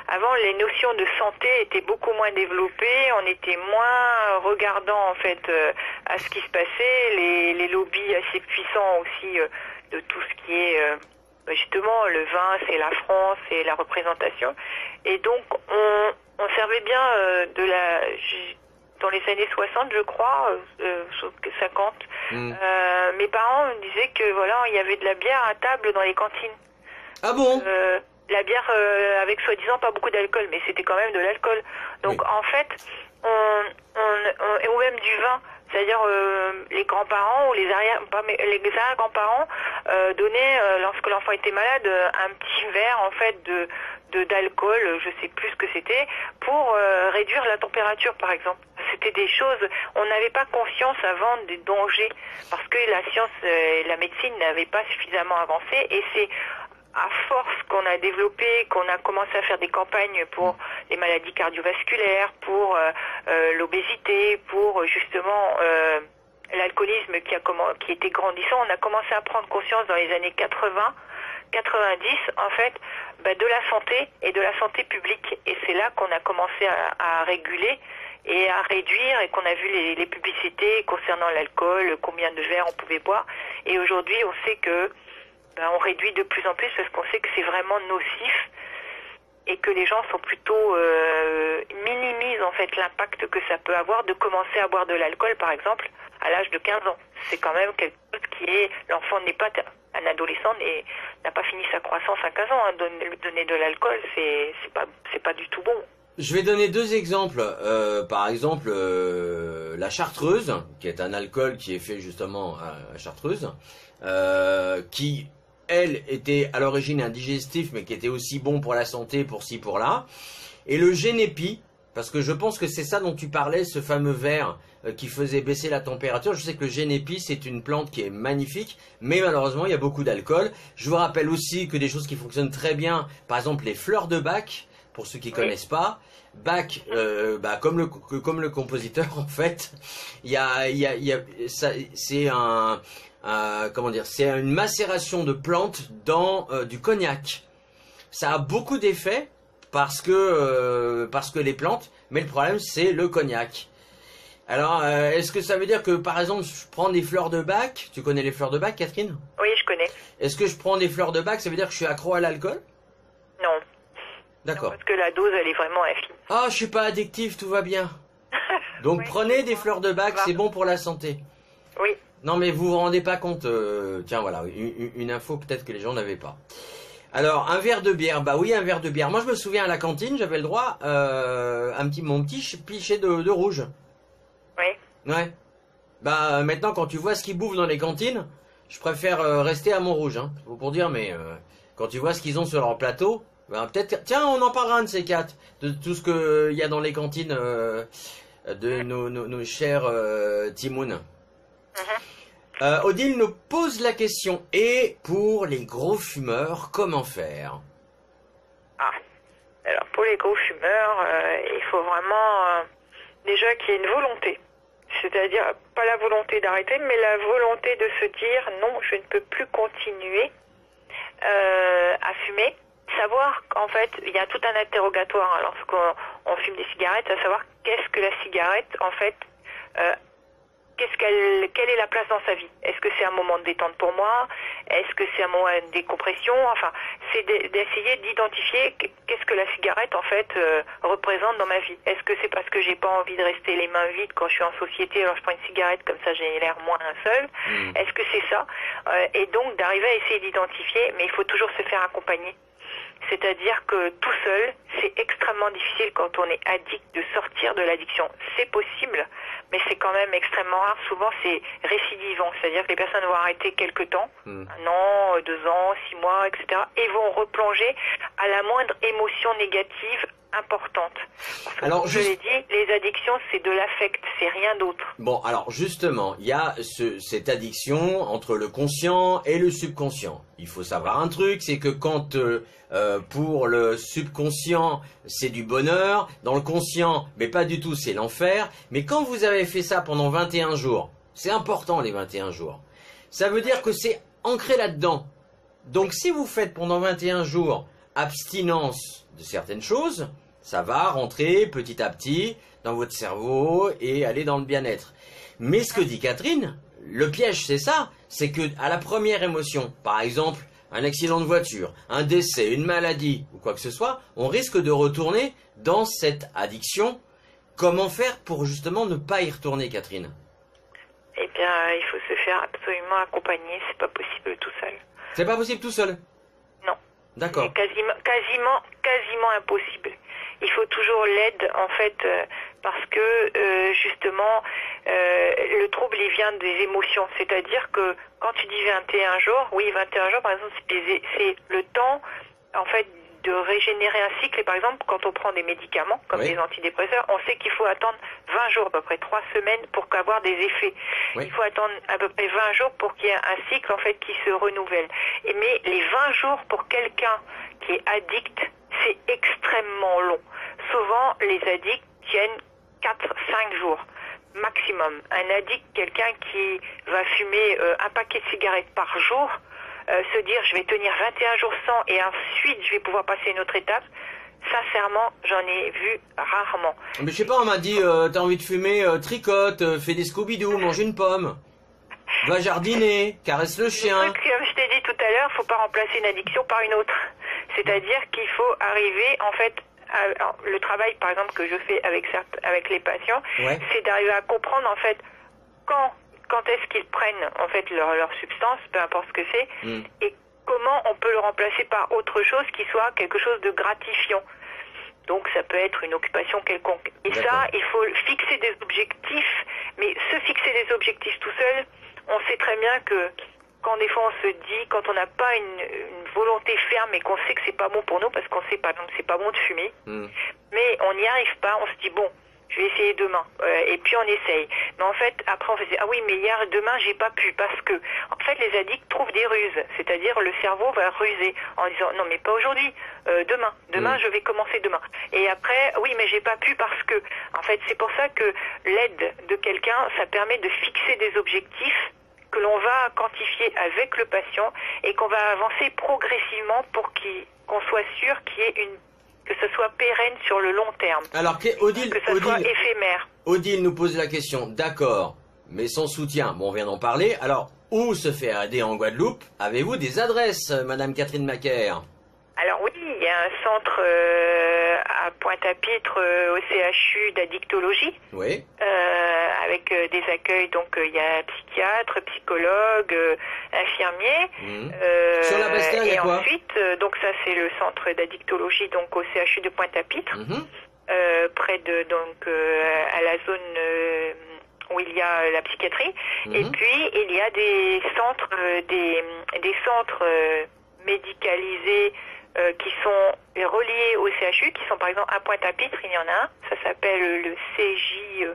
avant, les notions de santé étaient beaucoup moins développées. On était moins regardant, en fait, à ce qui se passait. Les lobbies assez puissants aussi de tout ce qui est... justement, le vin, c'est la France, c'est la représentation. Et donc, on servait bien dans les années 60, je crois, 50. Mes parents me disaient que voilà, il y avait de la bière à table dans les cantines. Ah bon? La bière avec soi-disant pas beaucoup d'alcool, mais c'était quand même de l'alcool. Donc en fait, ou même du vin. C'est-à-dire les grands-parents ou les arrière-grands-parents donnaient, lorsque l'enfant était malade, un petit verre en fait d'alcool, je sais plus ce que c'était, pour réduire la température par exemple. C'était des choses, on n'avait pas conscience avant des dangers, parce que la science et la médecine n'avaient pas suffisamment avancé, et c'est à force qu'on a développé, qu'on a commencé à faire des campagnes pour les maladies cardiovasculaires, pour l'obésité, pour justement l'alcoolisme qui était grandissant. On a commencé à prendre conscience dans les années 80, 90 en fait, de la santé et de la santé publique. Et c'est là qu'on a commencé à réguler et à réduire, et qu'on a vu les publicités concernant l'alcool, combien de verres on pouvait boire. Et aujourd'hui, on sait que on réduit de plus en plus parce qu'on sait que c'est vraiment nocif et que les gens sont plutôt minimisent en fait l'impact que ça peut avoir de commencer à boire de l'alcool par exemple à l'âge de 15 ans. C'est quand même quelque chose qui est, l'enfant n'est pas un adolescent, n'a pas fini sa croissance à 15 ans, hein. Donner de l'alcool, c'est pas du tout bon. Je vais donner deux exemples. Par exemple, la chartreuse, qui est un alcool qui est fait justement à chartreuse, qui elle était à l'origine un digestif, mais qui était aussi bon pour la santé, pour ci, pour là. Et le génépi, parce que je pense que c'est ça dont tu parlais, ce fameux verre qui faisait baisser la température. Je sais que le génépi, c'est une plante qui est magnifique, mais malheureusement, il y a beaucoup d'alcool. Je vous rappelle aussi que des choses qui fonctionnent très bien, par exemple les fleurs de Bach, pour ceux qui connaissent pas. Bach, comme le compositeur, en fait, c'est c'est une macération de plantes dans du cognac. Ça a beaucoup d'effets parce que les plantes, mais le problème c'est le cognac. Alors, est-ce que ça veut dire que par exemple je prends des fleurs de Bach? Tu connais les fleurs de Bach, Catherine? Oui, je connais. Est-ce que je prends des fleurs de Bach, ça veut dire que je suis accro à l'alcool? Non. D'accord. Parce que la dose elle est vraiment infime. Ah, je suis pas addictif, tout va bien. Donc oui, prenez des fleurs de Bach, c'est bon pour la santé. Oui. Non mais vous vous rendez pas compte, tiens voilà, une info peut-être que les gens n'avaient pas. Alors un verre de bière, bah oui un verre de bière. Moi je me souviens à la cantine, j'avais le droit mon petit pichet de rouge. Oui. Ouais. Bah maintenant quand tu vois ce qu'ils bouffent dans les cantines, je préfère rester à mon rouge, hein. Pour dire mais quand tu vois ce qu'ils ont sur leur plateau, bah, peut-être tiens on en parlera de ces quatre, de tout ce que il y a dans les cantines de nos chers Timoun. Odile nous pose la question, et pour les gros fumeurs, comment faire? Alors pour les gros fumeurs, il faut vraiment déjà qu'il y ait une volonté. C'est-à-dire pas la volonté d'arrêter, mais la volonté de se dire non, je ne peux plus continuer à fumer. Savoir qu'en fait, il y a tout un interrogatoire lorsqu'on fume des cigarettes, à savoir qu'est-ce que la cigarette en fait quelle est la place dans sa vie? Est-ce que c'est un moment de détente pour moi? Est-ce que c'est un moment de décompression? Enfin, c'est d'essayer d'identifier qu'est-ce que la cigarette en fait représente dans ma vie. Est-ce que c'est parce que j'ai pas envie de rester les mains vides quand je suis en société, alors je prends une cigarette comme ça j'ai l'air moins seul? Est-ce que c'est ça? Et donc d'arriver à essayer d'identifier, mais il faut toujours se faire accompagner. C'est-à-dire que tout seul, c'est extrêmement difficile quand on est addict de sortir de l'addiction. C'est possible, mais c'est quand même extrêmement rare. Souvent, c'est récidivant. C'est-à-dire que les personnes vont arrêter quelques temps, 1 an, 2 ans, 6 mois, etc. et vont replonger à la moindre émotion négative importante. Parce que, alors, comme je l'ai dit, les addictions, c'est de l'affect, c'est rien d'autre. Bon, alors justement, il y a cette addiction entre le conscient et le subconscient. Il faut savoir un truc, c'est que quand pour le subconscient, c'est du bonheur, dans le conscient, mais pas du tout, c'est l'enfer. Mais quand vous avez fait ça pendant 21 jours, c'est important les 21 jours, ça veut dire que c'est ancré là-dedans. Donc si vous faites pendant 21 jours abstinence de certaines choses, ça va rentrer petit à petit dans votre cerveau et aller dans le bien-être. Mais ce que dit Catherine, le piège c'est ça, c'est que à la première émotion, par exemple un accident de voiture, un décès, une maladie ou quoi que ce soit, on risque de retourner dans cette addiction. Comment faire pour justement ne pas y retourner, Catherine? Eh bien, il faut se faire absolument accompagner, c'est pas possible tout seul. C'est pas possible tout seul? Non. D'accord. C'est quasiment impossible. Il faut toujours l'aide, en fait, parce que justement le trouble il vient des émotions, c'est-à-dire que quand tu dis 21 jours, oui 21 jours par exemple c'est le temps en fait de régénérer un cycle. Et par exemple quand on prend des médicaments comme Oui. des antidépresseurs, on sait qu'il faut attendre 20 jours, à peu près 3 semaines pour avoir des effets. Oui. Il faut attendre à peu près 20 jours pour qu'il y ait un cycle en fait qui se renouvelle. Mais les 20 jours pour quelqu'un qui est addict, c'est extrêmement long. Souvent les addicts tiennent 4-5 jours maximum. Un addict, quelqu'un qui va fumer un paquet de cigarettes par jour, se dire je vais tenir 21 jours sans et ensuite je vais pouvoir passer une autre étape, sincèrement j'en ai vu rarement. Mais je sais pas, on m'a dit, t'as envie de fumer, tricote, fais des Scooby-Doo, mange une pomme, va jardiner, caresse le chien. Le truc, comme je t'ai dit tout à l'heure, faut pas remplacer une addiction par une autre. C'est-à-dire qu'il faut arriver en fait le travail par exemple que je fais avec les patients, Ouais. c'est d'arriver à comprendre en fait quand est-ce qu'ils prennent en fait leur substance, peu importe ce que c'est, et comment on peut le remplacer par autre chose qui soit quelque chose de gratifiant. Donc ça peut être une occupation quelconque. Et D'accord. ça, il faut fixer des objectifs, mais se fixer des objectifs tout seul, on sait très bien que quand des fois on se dit, quand on n'a pas une volonté ferme et qu'on sait que c'est pas bon pour nous, parce qu'on sait par exemple c'est pas bon de fumer, mais on n'y arrive pas, on se dit bon, je vais essayer demain, et puis on essaye. Mais en fait, après on faisait, ah oui, mais hier, demain, j'ai pas pu, parce que, en fait, les addicts trouvent des ruses, c'est-à-dire le cerveau va ruser, en disant, non, mais pas aujourd'hui, demain, je vais commencer demain. Et après, oui, mais j'ai pas pu parce que, en fait, c'est pour ça que l'aide de quelqu'un, ça permet de fixer des objectifs que l'on va quantifier avec le patient et qu'on va avancer progressivement pour qu'on soit sûr qu'il y ait que ce soit pérenne sur le long terme. Alors, Odile, Que ça soit éphémère. Odile nous pose la question, d'accord, mais sans soutien, bon, on vient d'en parler, alors, où se faire aider en Guadeloupe? Avez-vous des adresses, Madame Catherine Macaire? Alors oui, il y a un centre à Pointe-à-Pitre au CHU d'addictologie, Oui. avec des accueils, donc il y a psychiatre, psychologue, infirmier. Sur la Bastère, il y a et quoi? ensuite, donc ça c'est le centre d'addictologie donc au CHU de Pointe-à-Pitre, près de à la zone où il y a la psychiatrie. Et puis il y a des centres, des centres médicalisés qui sont reliés au CHU, qui sont par exemple à Pointe-à-Pitre, il y en a un, ça s'appelle le CJ,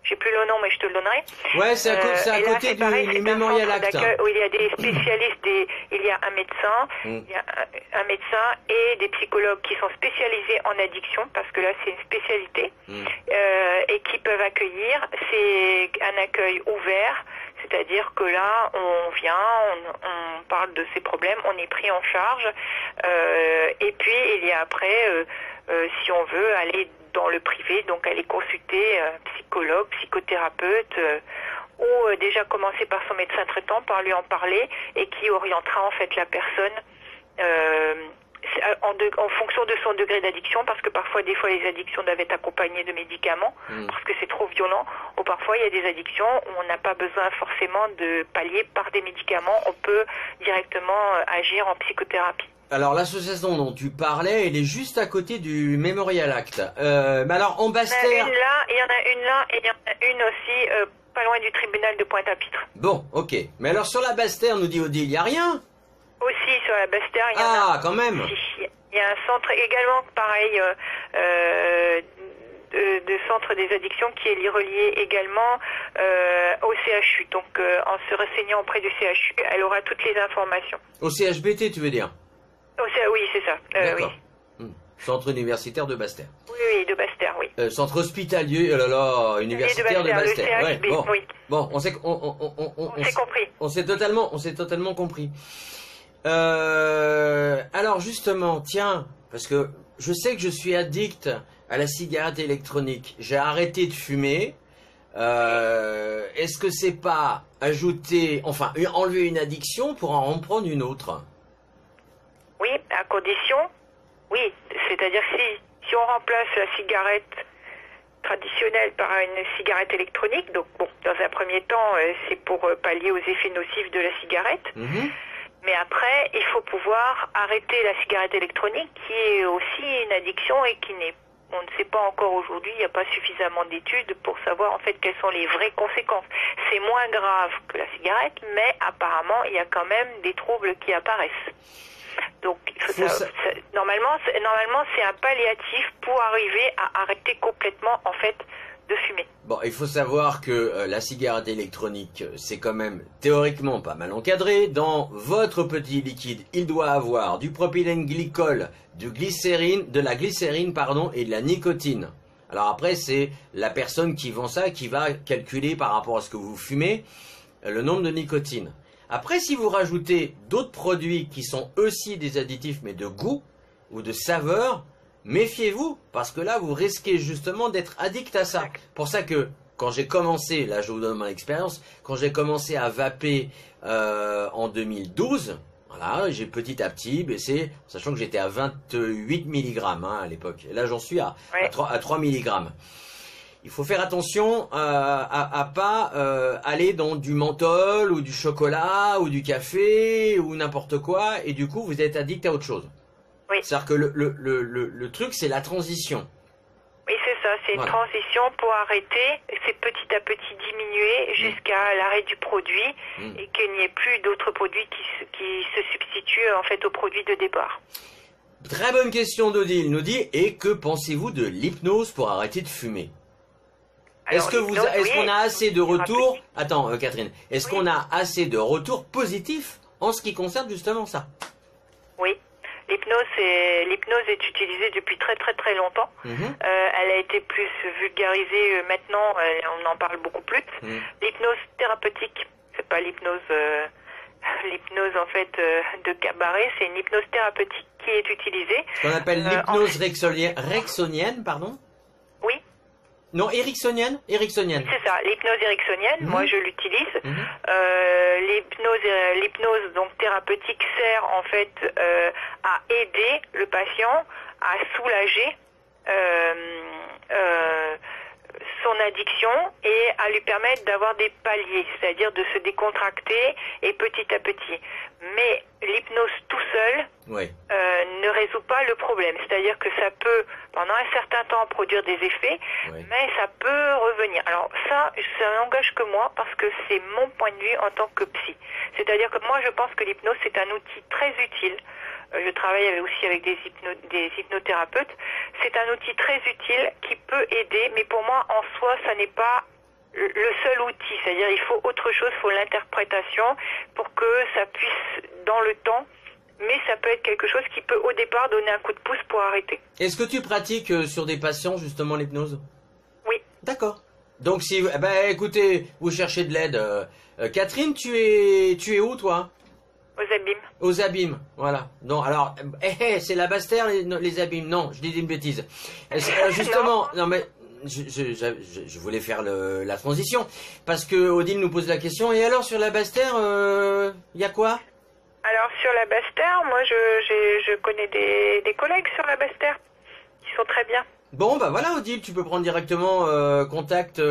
j'ai plus le nom mais je te le donnerai. Ouais, c'est à, à et là, côté c'est pareil, du c'est un Mémorial centre Act. d'accueil où il y a des spécialistes, il y a un médecin, il y a un médecin et des psychologues qui sont spécialisés en addiction, parce que là c'est une spécialité, et qui peuvent accueillir. C'est un accueil ouvert, c'est-à-dire que là on vient, on parle de ses problèmes, on est pris en charge, et puis il y a après, si on veut aller dans le privé, donc aller consulter psychologue, psychothérapeute, ou déjà commencer par son médecin traitant, par lui en parler, et qui orientera en fait la personne en fonction de son degré d'addiction, parce que parfois, des fois, les addictions doivent être accompagnées de médicaments, parce que c'est trop violent, ou parfois, il y a des addictions où on n'a pas besoin forcément de pallier par des médicaments, on peut directement agir en psychothérapie. Alors, l'association dont tu parlais, elle est juste à côté du Mémorial Act. Mais alors, en Bastère... Il y en a une là, il y en a une là, et il y en a une aussi pas loin du tribunal de Pointe-à-Pitre. Bon, ok. Mais alors, sur la Bastère, nous dit Odile, il n'y a rien? Aussi, sur la Bastère, il y en a. Ah, quand même. Il y a un centre également, pareil, de centre des addictions qui est relié également au CHU. Donc, en se renseignant auprès du CHU, elle aura toutes les informations. Au CHBT, tu veux dire? Oui, c'est ça. D'accord. Oui. Centre universitaire de Bastère. Oui, de Bastère, oui. Centre hospitalier, oh là là, universitaire de Bastère. Le CHB, bon. oui. Bon, on s'est compris. On s'est totalement compris. Alors justement, tiens, parce que je sais que je suis addict à la cigarette électronique. J'ai arrêté de fumer. Est-ce que c'est pas enlever une addiction pour en reprendre une autre? Oui, à condition, oui. C'est-à-dire si on remplace la cigarette traditionnelle par une cigarette électronique, donc bon, dans un premier temps, c'est pour pallier aux effets nocifs de la cigarette. Mais après, il faut pouvoir arrêter la cigarette électronique, qui est aussi une addiction et qui n'est on ne sait pas encore aujourd'hui, il n'y a pas suffisamment d'études pour savoir en fait quelles sont les vraies conséquences. C'est moins grave que la cigarette, mais apparemment il y a quand même des troubles qui apparaissent. Donc normalement c'est un palliatif pour arriver à arrêter complètement en fait de fumer. Bon, il faut savoir que la cigarette électronique, c'est quand même théoriquement pas mal encadré. Dans votre petit liquide, il doit avoir du propylène glycol, de la glycérine, pardon, et de la nicotine. Alors après, c'est la personne qui vend ça qui va calculer par rapport à ce que vous fumez le nombre de nicotine. Après, si vous rajoutez d'autres produits qui sont aussi des additifs, mais de goût ou de saveur, méfiez-vous, parce que là, vous risquez justement d'être addict à ça. Pour ça que, quand j'ai commencé, là je vous donne mon expérience, quand j'ai commencé à vaper en 2012, voilà, j'ai petit à petit baissé, sachant que j'étais à 28 mg à l'époque. Et là, j'en suis à 3 mg. Il faut faire attention à pas aller dans du menthol ou du chocolat ou du café ou n'importe quoi, et du coup, vous êtes addict à autre chose. Oui. C'est-à-dire que le truc, c'est la transition. Oui, c'est ça, c'est une transition pour arrêter, c'est petit à petit diminuer jusqu'à l'arrêt du produit et qu'il n'y ait plus d'autres produits qui se substituent en fait aux produits de départ. Très bonne question d'Odile, nous dit, et que pensez-vous de l'hypnose pour arrêter de fumer? Est-ce qu'on a assez de retours? Attends, Catherine, est-ce qu'on a assez de retours positifs en ce qui concerne justement ça? Oui. L'hypnose est utilisée depuis très très très longtemps. Elle a été plus vulgarisée maintenant, on en parle beaucoup plus. L'hypnose thérapeutique, c'est pas l'hypnose en fait de cabaret, c'est une hypnose thérapeutique qui est utilisée. Ce qu'on appelle l'hypnose ericksonienne, pardon? Oui. Non, ericksonienne. C'est ça, l'hypnose ericksonienne, moi je l'utilise. L'hypnose donc thérapeutique sert en fait à aider le patient à soulager son addiction et à lui permettre d'avoir des paliers, c'est-à-dire de se décontracter et petit à petit. Mais l'hypnose tout seul ne résout pas le problème, c'est-à-dire que ça peut pendant un certain temps produire des effets, mais ça peut revenir. Alors ça n'engage que moi parce que c'est mon point de vue en tant que psy. C'est-à-dire que moi je pense que l'hypnose c'est un outil très utile. Je travaille aussi avec des hypnothérapeutes. C'est un outil très utile qui peut aider, mais pour moi, en soi, ça n'est pas le seul outil. C'est-à-dire, il faut autre chose, il faut l'interprétation pour que ça puisse, dans le temps, mais ça peut être quelque chose qui peut, au départ, donner un coup de pouce pour arrêter. Est-ce que tu pratiques sur des patients, justement, l'hypnose? Oui. D'accord. Donc, si, écoutez, vous cherchez de l'aide. Catherine, tu es où, toi? Aux Abîmes. Aux Abîmes, voilà. Non, alors, c'est la Basse-Terre, les Abîmes. Non, je dis une bêtise. Justement, non mais, je voulais faire la transition, parce que Odile nous pose la question, et alors sur la Basse-Terre, y a quoi? Alors sur la Basse-Terre, moi je connais des collègues sur la Basse-Terre, qui sont très bien. Bon, bah voilà Odile, tu peux prendre directement contact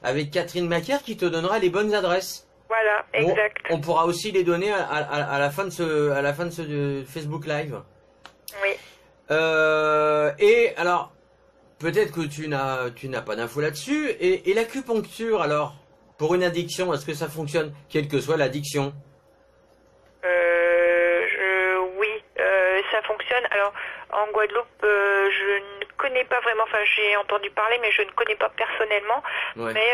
avec Catherine Macaire qui te donnera les bonnes adresses. Voilà, exact. On pourra aussi les donner à la fin de ce Facebook Live. Oui. Et alors, peut-être que tu n'as pas d'infos là-dessus. Et l'acupuncture, alors, pour une addiction, est-ce que ça fonctionne, quelle que soit l'addiction? Oui, ça fonctionne. Alors, en Guadeloupe, je ne connais pas vraiment, enfin j'ai entendu parler, mais je ne connais pas personnellement. Mais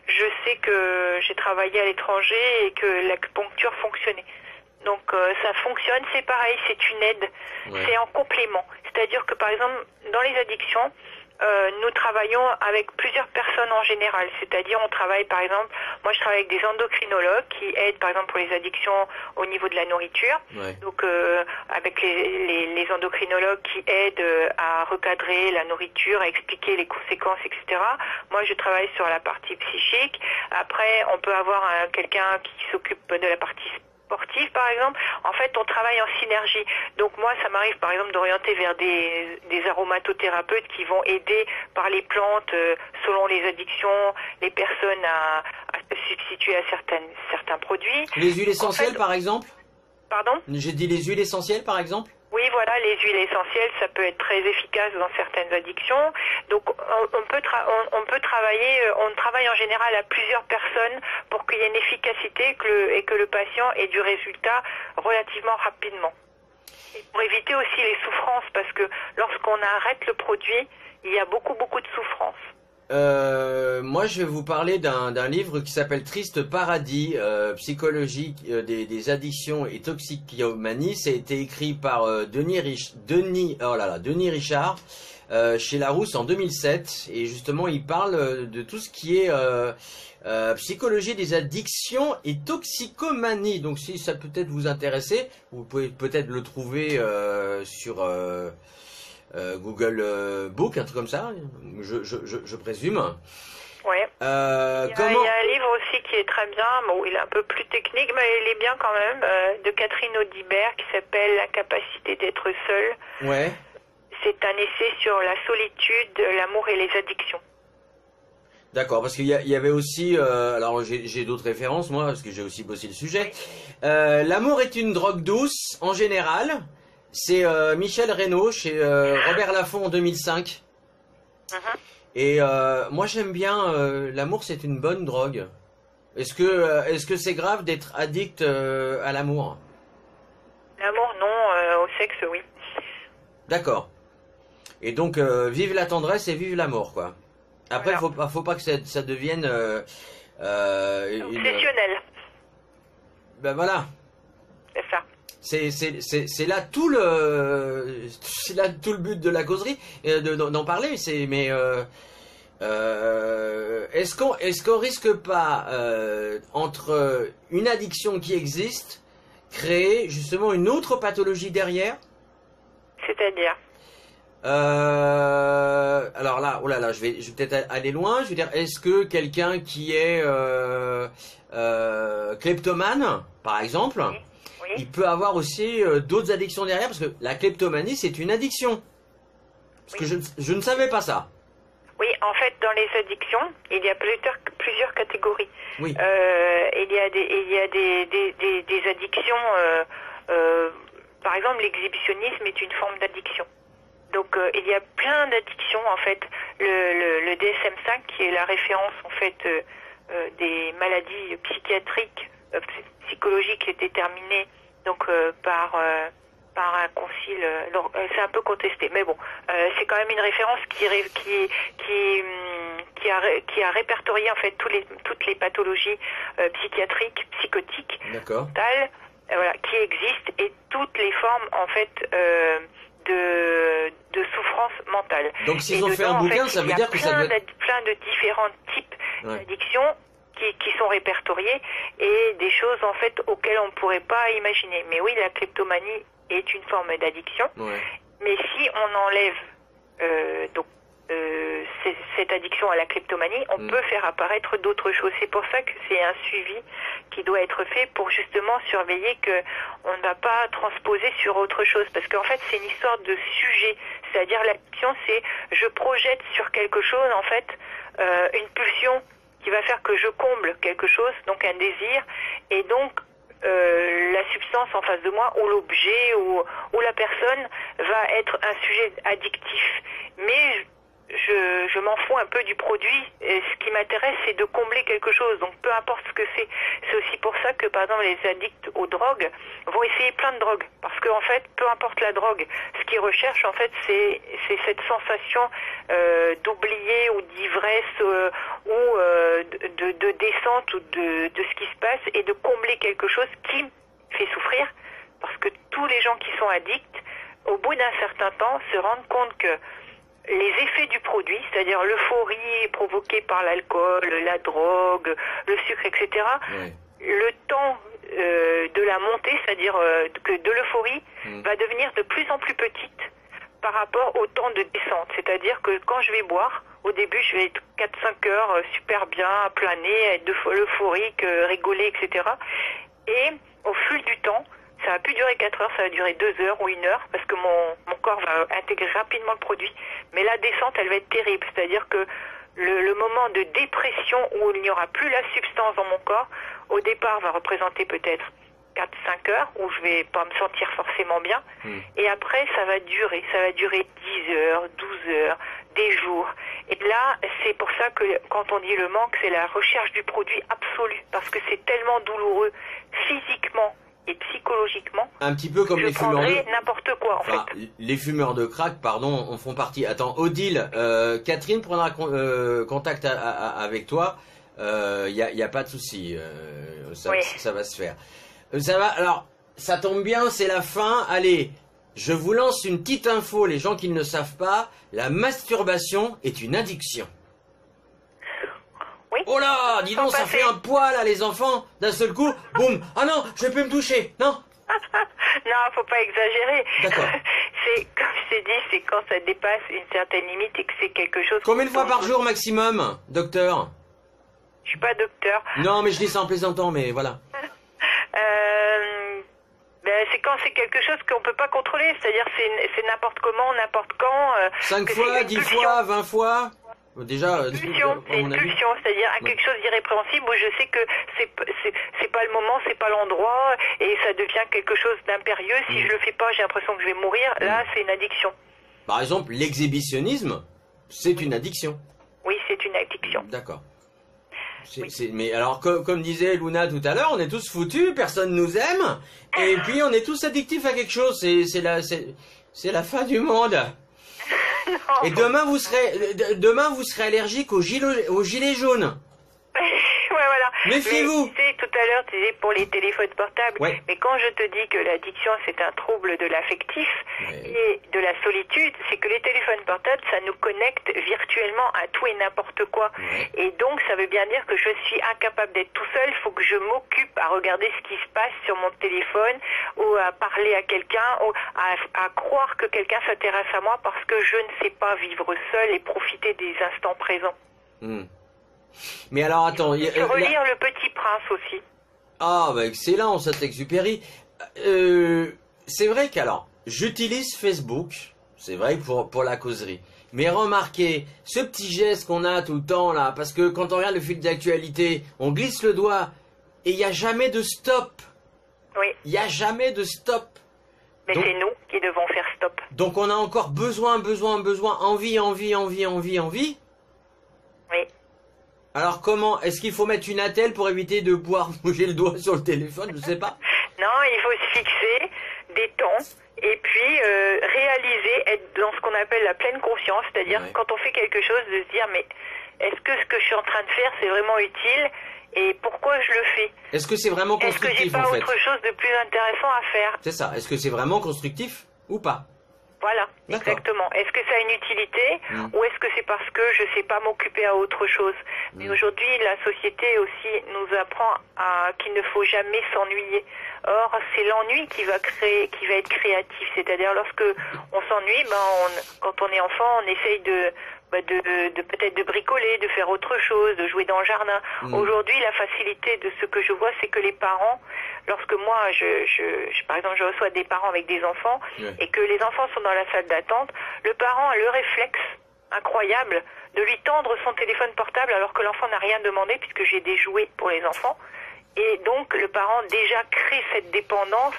je sais que j'ai travaillé à l'étranger et que l'acupuncture fonctionnait. Donc ça fonctionne, c'est pareil, c'est une aide, c'est en complément. C'est-à-dire que par exemple, dans les addictions, nous travaillons avec plusieurs personnes en général. C'est-à-dire on travaille par exemple, moi je travaille avec des endocrinologues qui aident par exemple pour les addictions au niveau de la nourriture. Donc avec les endocrinologues qui aident à recadrer la nourriture, à expliquer les conséquences, etc. Moi je travaille sur la partie psychique. Après on peut avoir quelqu'un qui s'occupe de la partie sportif par exemple. En fait on travaille en synergie, donc moi ça m'arrive par exemple d'orienter vers des aromatothérapeutes qui vont aider par les plantes selon les addictions les personnes à se substituer à certains produits. Les huiles essentielles par exemple? Pardon? J'ai dit les huiles essentielles par exemple? Oui, voilà, les huiles essentielles, ça peut être très efficace dans certaines addictions. Donc, on peut travailler, on travaille en général à plusieurs personnes pour qu'il y ait une efficacité et que le patient ait du résultat relativement rapidement. Et pour éviter aussi les souffrances, parce que lorsqu'on arrête le produit, il y a beaucoup de souffrances. Moi, je vais vous parler d'un livre qui s'appelle Triste Paradis, psychologie des addictions et toxicomanie. Ça a été écrit par Denis Richard chez Larousse en 2007. Et justement, il parle de tout ce qui est psychologie des addictions et toxicomanie. Donc, si ça peut peut-être vous intéresser, vous pouvez peut-être le trouver sur Google Book, un truc comme ça, je présume. Ouais. Il y a un livre aussi qui est très bien, bon, il est un peu plus technique, mais il est bien quand même, de Catherine Audibert, qui s'appelle La capacité d'être seul. Ouais. C'est un essai sur la solitude, l'amour et les addictions. D'accord, parce qu'il y avait aussi, alors j'ai d'autres références moi, parce que j'ai aussi bossé le sujet. L'amour est une drogue douce, en général. C'est Michel Reynaud chez Robert Laffont en 2005. Et moi j'aime bien l'amour, c'est une bonne drogue. Est-ce que c'est grave d'être addict à l'amour? L'amour non, au sexe oui. D'accord. Et donc vive la tendresse et vive l'amour quoi. Après voilà. faut pas que ça devienne obsessionnel. Ben voilà. C'est ça. C'est là tout le but de la causerie d'en parler. Est-ce qu'on risque pas entre une addiction qui existe créer justement une autre pathologie derrière? C'est-à-dire alors là, oh là là, je vais peut-être aller loin. Je veux dire, est-ce que quelqu'un qui est kleptomane, par exemple, oui. Il peut avoir aussi d'autres addictions derrière, parce que la kleptomanie, c'est une addiction. Parce que je ne savais pas ça. Oui, en fait, dans les addictions, il y a plusieurs catégories. Oui. Il y a des addictions. Par exemple, l'exhibitionnisme est une forme d'addiction. Donc, il y a plein d'addictions, en fait. Le DSM-5, qui est la référence, en fait, des maladies psychiatriques, psychologiques déterminées, donc, par un concile. C'est un peu contesté, mais bon, c'est quand même une référence qui a répertorié, en fait, toutes les pathologies psychiatriques, psychotiques, mentales, voilà, qui existent, et toutes les formes, en fait, de souffrance mentale. Donc s'ils ont fait un bouquin, ça veut dire que ça doit être plein de différents types d'addictions qui sont répertoriés, et des choses en fait auxquelles on ne pourrait pas imaginer. Mais oui, la kleptomanie est une forme d'addiction. Ouais. Mais si on enlève cette addiction à la kleptomanie, on peut faire apparaître d'autres choses. C'est pour ça que c'est un suivi qui doit être fait pour justement surveiller que on ne va pas transposer sur autre chose. Parce qu'en fait, c'est une histoire de sujet. C'est-à-dire l'addiction, c'est je projette sur quelque chose, en fait, une pulsion qui va faire que je comble quelque chose, donc un désir, et donc la substance en face de moi, ou l'objet, ou la personne va être un sujet addictif. Mais je m'en fous un peu du produit, et ce qui m'intéresse, c'est de combler quelque chose, donc peu importe ce que c'est. C'est aussi pour ça que, par exemple, les addicts aux drogues vont essayer plein de drogues, parce qu'en fait, peu importe la drogue, ce qu'ils recherchent, en fait, c'est cette sensation d'oublier, ou d'ivresse, ou de descente, ou de ce qui se passe, et de combler quelque chose qui fait souffrir, parce que tous les gens qui sont addicts, au bout d'un certain temps, se rendent compte que les effets du produit, c'est-à-dire l'euphorie provoquée par l'alcool, la drogue, le sucre, etc., le temps de la montée, c'est-à-dire que de l'euphorie, va devenir de plus en plus petite par rapport au temps de descente. C'est-à-dire que quand je vais boire, au début, je vais être 4-5 heures super bien, planer, être euphorique, rigoler, etc. Et au fil du temps, ça va plus durer 4 heures, ça va durer 2 heures ou 1 heure, parce que mon corps va intégrer rapidement le produit. Mais la descente, elle va être terrible. C'est-à-dire que le moment de dépression où il n'y aura plus la substance dans mon corps, au départ, va représenter peut-être 4-5 heures où je vais pas me sentir forcément bien. Et après, ça va durer 10 heures, 12 heures, des jours. Et là, c'est pour ça que quand on dit le manque, c'est la recherche du produit absolu, parce que c'est tellement douloureux physiquement et psychologiquement. Un petit peu comme je les fumeurs prendrais n'importe quoi, en fait. Les fumeurs de crack, pardon, en font partie. Attends, Odile, Catherine prendra contact avec toi. Y a pas de souci. Ça va se faire. Ça va. Alors, ça tombe bien, c'est la fin. Allez, je vous lance une petite info, les gens qui ne le savent pas. La masturbation est une addiction. Oui. Oh là, dis donc, ça fait un poids là, les enfants. D'un seul coup, boum. Ah non, je vais plus me toucher. Non. Non, faut pas exagérer. D'accord. C'est comme je t'ai dit, c'est quand ça dépasse une certaine limite et que c'est quelque chose. Combien de fois par jour maximum, docteur? Je suis pas docteur. Non, mais je dis ça en plaisantant, mais voilà. C'est quand c'est quelque chose qu'on peut pas contrôler, c'est-à-dire c'est n'importe comment, n'importe quand. 5 fois, 10 fois, 20 fois. Déjà, c'est une pulsion, c'est-à-dire quelque chose d'irrépréhensible où je sais que c'est pas le moment, c'est pas l'endroit, et ça devient quelque chose d'impérieux. Si je le fais pas, j'ai l'impression que je vais mourir. Là, c'est une addiction. Par exemple, l'exhibitionnisme, c'est une addiction. Oui, c'est une addiction. D'accord. Mais alors, comme disait Luna tout à l'heure, on est tous foutus, personne nous aime, et puis on est tous addictifs à quelque chose. C'est la fin du monde. Non. Et demain vous serez allergique aux gilets jaunes. Ouais, voilà. Méfiez-vous. Mais, tu sais, tout à l'heure, tu disais pour les téléphones portables. Ouais. Mais quand je te dis que l'addiction, c'est un trouble de l'affectif et de la solitude, c'est que les téléphones portables, ça nous connecte virtuellement à tout et n'importe quoi. Et donc, ça veut bien dire que je suis incapable d'être tout seul. Il faut que je m'occupe à regarder ce qui se passe sur mon téléphone ou à parler à quelqu'un ou à croire que quelqu'un s'intéresse à moi parce que je ne sais pas vivre seul et profiter des instants présents. Mais alors attends, relire Le Petit Prince aussi. Ah bah excellent, Saint-Exupéry. C'est vrai qu'alors, j'utilise Facebook, c'est vrai pour la causerie. Mais remarquez, ce petit geste qu'on a tout le temps là, parce que quand on regarde le fil d'actualité, on glisse le doigt et il n'y a jamais de stop. Oui. Il n'y a jamais de stop. Mais c'est nous qui devons faire stop. Donc on a encore besoin, envie. Oui. Alors comment? Est-ce qu'il faut mettre une attelle pour éviter de pouvoir bouger le doigt sur le téléphone? Je sais pas. Non, il faut se fixer des temps et puis réaliser, être dans ce qu'on appelle la pleine conscience, c'est-à-dire quand on fait quelque chose, de se dire mais est-ce que ce que je suis en train de faire c'est vraiment utile et pourquoi je le fais? Est-ce que c'est vraiment constructif en fait? Est-ce que j'ai pas autre chose de plus intéressant à faire? C'est ça. Est-ce que c'est vraiment constructif ou pas? Voilà, exactement. Est-ce que ça a une utilité ou est-ce que c'est parce que je sais pas m'occuper à autre chose? Mais aujourd'hui, la société aussi nous apprend qu'il ne faut jamais s'ennuyer. Or, c'est l'ennui qui va être créatif. C'est-à-dire, lorsque on s'ennuie, quand on est enfant, on essaye de peut-être de bricoler, de faire autre chose, de jouer dans le jardin. Aujourd'hui, la facilité de ce que je vois, c'est que les parents, lorsque moi, par exemple, je reçois des parents avec des enfants et que les enfants sont dans la salle d'attente, le parent a le réflexe incroyable de lui tendre son téléphone portable alors que l'enfant n'a rien demandé puisque j'ai des jouets pour les enfants. Et donc, le parent déjà crée cette dépendance.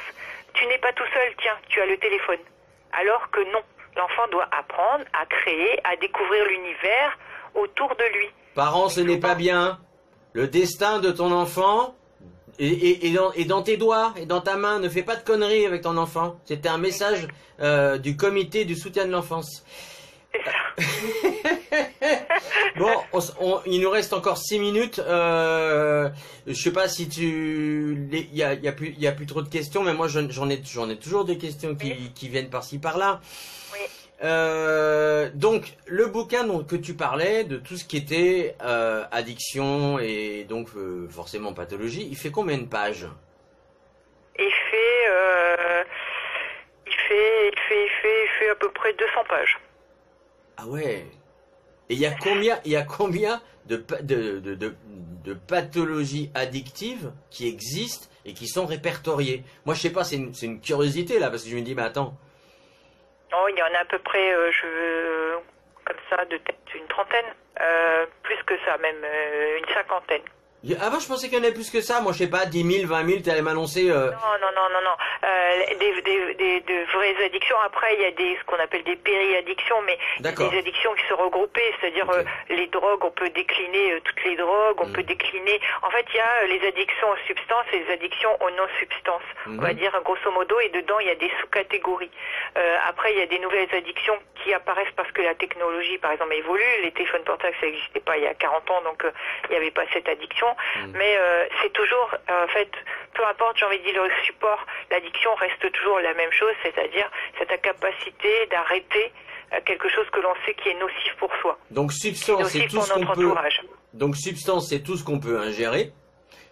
Tu n'es pas tout seul, tiens, tu as le téléphone. Alors que non. L'enfant doit apprendre à créer, à découvrir l'univers autour de lui. Parents, ce n'est pas bien. Le destin de ton enfant est dans tes doigts et dans ta main. Ne fais pas de conneries avec ton enfant. C'était un message du comité du soutien de l'enfance. C'est ça. Bon, il nous reste encore 6 minutes. Je sais pas si il y a plus trop de questions, mais moi j'en ai toujours des questions qui viennent par-ci par-là. Oui. Donc le bouquin que tu parlais de tout ce qui était addiction et donc forcément pathologie, il fait combien de pages? Il fait à peu près 200 pages. Ah ouais. Et il y a combien de pathologies addictives qui existent et qui sont répertoriées? Moi je sais pas, c'est une curiosité là parce que je me dis mais attends. Oh, il y en a à peu près, comme ça, de tête une trentaine, plus que ça, même une cinquantaine. Avant, je pensais qu'il y en avait plus que ça. Moi, je sais pas, 10 000, 20 000, tu allais m'annoncer... Non. De vraies addictions. Après, il y a ce qu'on appelle des péri-addictions, mais des addictions qui se regroupaient. C'est-à-dire les drogues, on peut décliner toutes les drogues, on peut décliner... En fait, il y a les addictions aux substances et les addictions aux non-substances. On va dire grosso modo, et dedans, il y a des sous-catégories. Après, il y a des nouvelles addictions qui apparaissent parce que la technologie, par exemple, évolue. Les téléphones portables, ça n'existait pas il y a 40 ans, donc il n'y avait pas cette addiction. Mais c'est toujours, en fait, peu importe, j'ai envie de dire, le support, l'addiction reste toujours la même chose, c'est-à-dire c'est ta capacité d'arrêter quelque chose que l'on sait qui est nocif pour soi. Donc substance, c'est tout ce qu'on peut. Donc substance, c'est tout ce qu'on peut ingérer,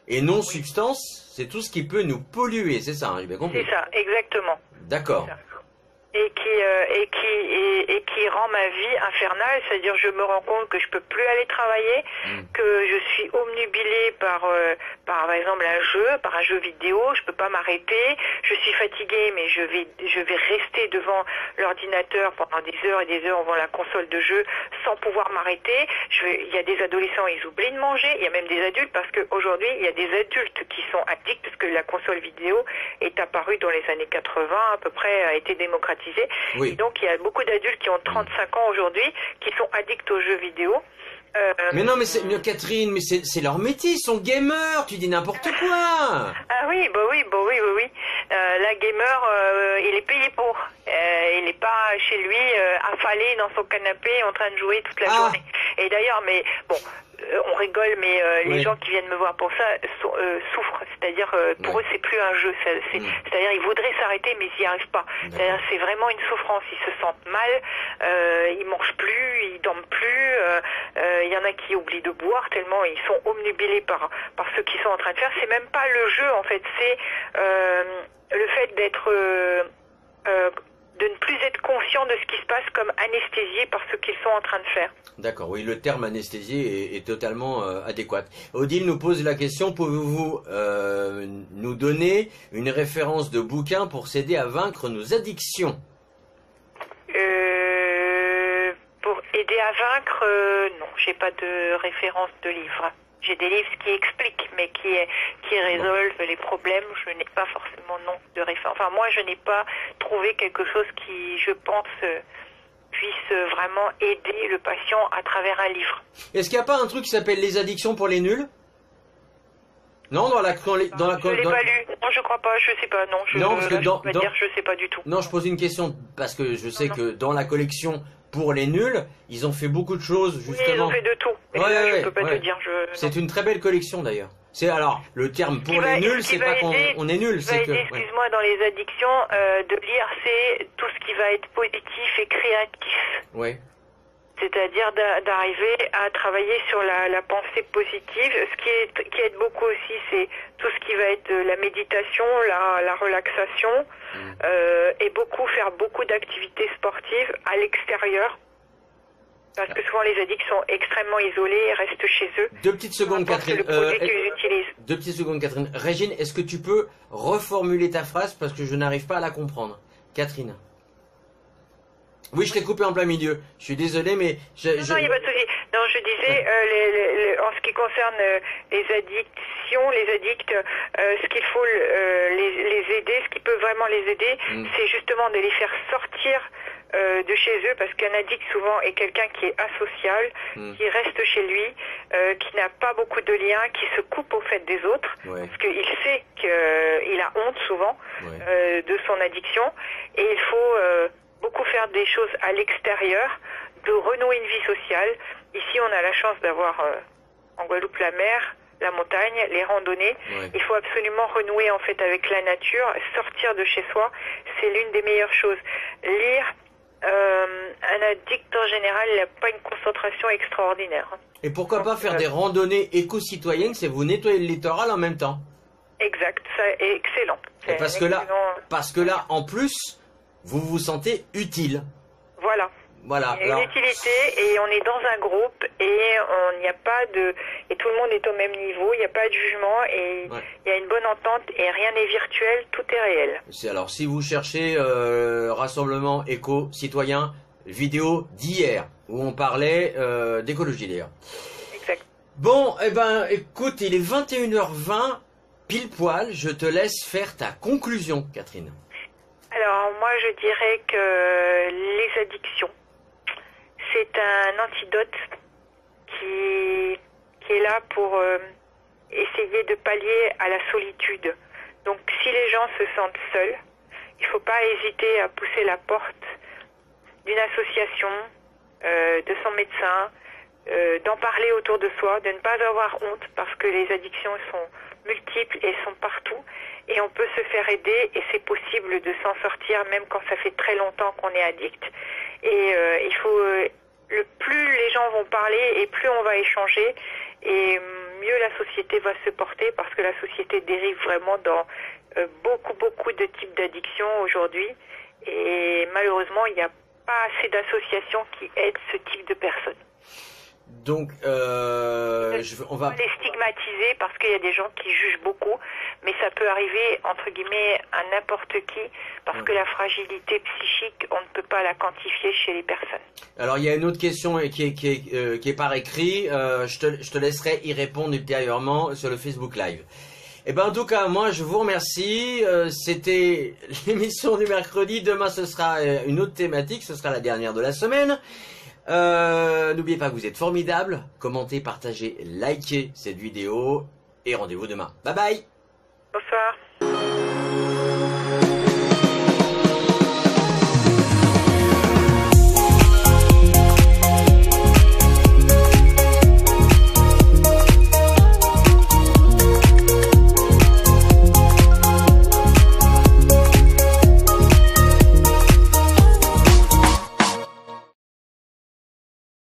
et non substance, c'est tout ce qui peut nous polluer, c'est ça, hein, j'ai bien compris. C'est ça, exactement. D'accord. Et qui rend ma vie infernale, c'est-à-dire je me rends compte que je peux plus aller travailler, que je suis omnubilée par exemple un jeu vidéo, je peux pas m'arrêter, je suis fatiguée mais je vais rester devant l'ordinateur pendant des heures et des heures devant la console de jeu sans pouvoir m'arrêter. Il y a des adolescents, ils oublient de manger, il y a même des adultes parce qu'aujourd'hui il y a des adultes qui sont addicts parce que la console vidéo est apparue dans les années 80 à peu près, a été démocratisée. Oui. Et donc il y a beaucoup d'adultes qui ont 35 ans aujourd'hui qui sont addicts aux jeux vidéo. Mais non, mais Catherine, mais c'est leur métier, ils sont gamers, tu dis n'importe quoi. Ah oui, bah oui. La gamer, il est payé pour. Il n'est pas chez lui affalé dans son canapé en train de jouer toute la journée. Et d'ailleurs, mais bon, on rigole, mais les gens qui viennent me voir pour ça souffrent. C'est-à-dire, pour eux, c'est plus un jeu. C'est-à-dire, ils voudraient s'arrêter, mais ils n'y arrivent pas. C'est-à-dire, c'est vraiment une souffrance. Ils se sentent mal, ils mangent plus, ils dorment plus. Il y en a qui oublient de boire tellement ils sont omnubilés par ce qu'ils sont en train de faire. C'est même pas le jeu, en fait. C'est le fait d'être... de ne plus être conscient de ce qui se passe comme anesthésié par ce qu'ils sont en train de faire. D'accord, oui, le terme anesthésié est totalement adéquat. Odile nous pose la question, pouvez-vous nous donner une référence de bouquin pour s'aider à vaincre nos addictions? Pour aider à vaincre, non, j'ai pas de référence de livre. J'ai des livres qui expliquent, mais qui résolvent les problèmes. Je n'ai pas forcément de référence. Enfin, moi, je n'ai pas trouvé quelque chose qui, je pense, puisse vraiment aider le patient à travers un livre. Est-ce qu'il n'y a pas un truc qui s'appelle Les addictions pour les nuls? Non, je l'ai pas lu. Non, je crois pas. Je sais pas. Non, je sais pas du tout. Non, je pose une question parce que je sais que dans la collection pour les nuls, ils ont fait beaucoup de choses justement. Oui, ils ont fait de tout. Mais je peux pas te dire. C'est une très belle collection d'ailleurs. C'est alors le terme pour les nuls, c'est pas qu'on est nul, c'est que. Excuse-moi, dans les addictions, de lire, c'est tout ce qui va être positif et créatif. Oui. C'est-à-dire d'arriver à travailler sur la pensée positive. Ce qui aide beaucoup aussi, c'est tout ce qui va être la méditation, la relaxation, et faire beaucoup d'activités sportives à l'extérieur. Parce que souvent les addicts sont extrêmement isolés et restent chez eux. 2 petites secondes, Catherine. Le produit qu'ils utilisent. 2 petites secondes, Catherine. Régine, est-ce que tu peux reformuler ta phrase parce que je n'arrive pas à la comprendre? Catherine. Oui, je t'ai coupé en plein milieu. Je suis désolé, mais... Non, il n'y a pas de souci. Non, je disais, en ce qui concerne les addictions, les addicts, ce qu'il faut les aider, ce qui peut vraiment les aider, c'est justement de les faire sortir de chez eux, parce qu'un addict souvent est quelqu'un qui est asocial, qui reste chez lui, qui n'a pas beaucoup de liens, qui se coupe au fait des autres, parce qu'il sait qu'il a honte souvent de son addiction, et il faut beaucoup faire des choses à l'extérieur, de renouer une vie sociale. Ici, on a la chance d'avoir en Guadeloupe la mer, la montagne, les randonnées. Il faut absolument renouer en fait avec la nature, sortir de chez soi, c'est l'une des meilleures choses. Lire, un addict en général, il n'a pas une concentration extraordinaire. Et pourquoi pas faire des randonnées éco-citoyennes, c'est vous nettoyer le littoral en même temps? Exact, ça est excellent. Parce que là, en plus, vous vous sentez utile. Voilà. Il y a une utilité et on est dans un groupe et il n'y a pas et tout le monde est au même niveau, il n'y a pas de jugement et il y a une bonne entente et rien n'est virtuel, tout est réel. Alors si vous cherchez rassemblement éco-citoyen, vidéo d'hier où on parlait d'écologie d'ailleurs. Exact. Bon, eh ben, écoute, il est 21h20, pile poil. Je te laisse faire ta conclusion, Catherine. Alors, moi, je dirais que les addictions, c'est un antidote qui est là pour essayer de pallier à la solitude. Donc, si les gens se sentent seuls, il ne faut pas hésiter à pousser la porte d'une association, de son médecin, d'en parler autour de soi, de ne pas avoir honte parce que les addictions sont multiples et sont partout et on peut se faire aider et c'est possible de s'en sortir même quand ça fait très longtemps qu'on est addict et il faut plus les gens vont parler et plus on va échanger et mieux la société va se porter parce que la société dérive vraiment dans beaucoup de types d'addictions aujourd'hui et malheureusement il n'y a pas assez d'associations qui aident ce type de personnes. Donc, on va les stigmatiser parce qu'il y a des gens qui jugent beaucoup, mais ça peut arriver entre guillemets à n'importe qui parce que la fragilité psychique, on ne peut pas la quantifier chez les personnes. Alors, il y a une autre question qui est par écrit. Je te laisserai y répondre ultérieurement sur le Facebook Live. Eh ben, en tout cas, moi, je vous remercie. C'était l'émission du mercredi. Demain, ce sera une autre thématique. Ce sera la dernière de la semaine. N'oubliez pas que vous êtes formidables. Commentez, partagez, likez cette vidéo. Et rendez-vous demain. Bye bye. Bonsoir.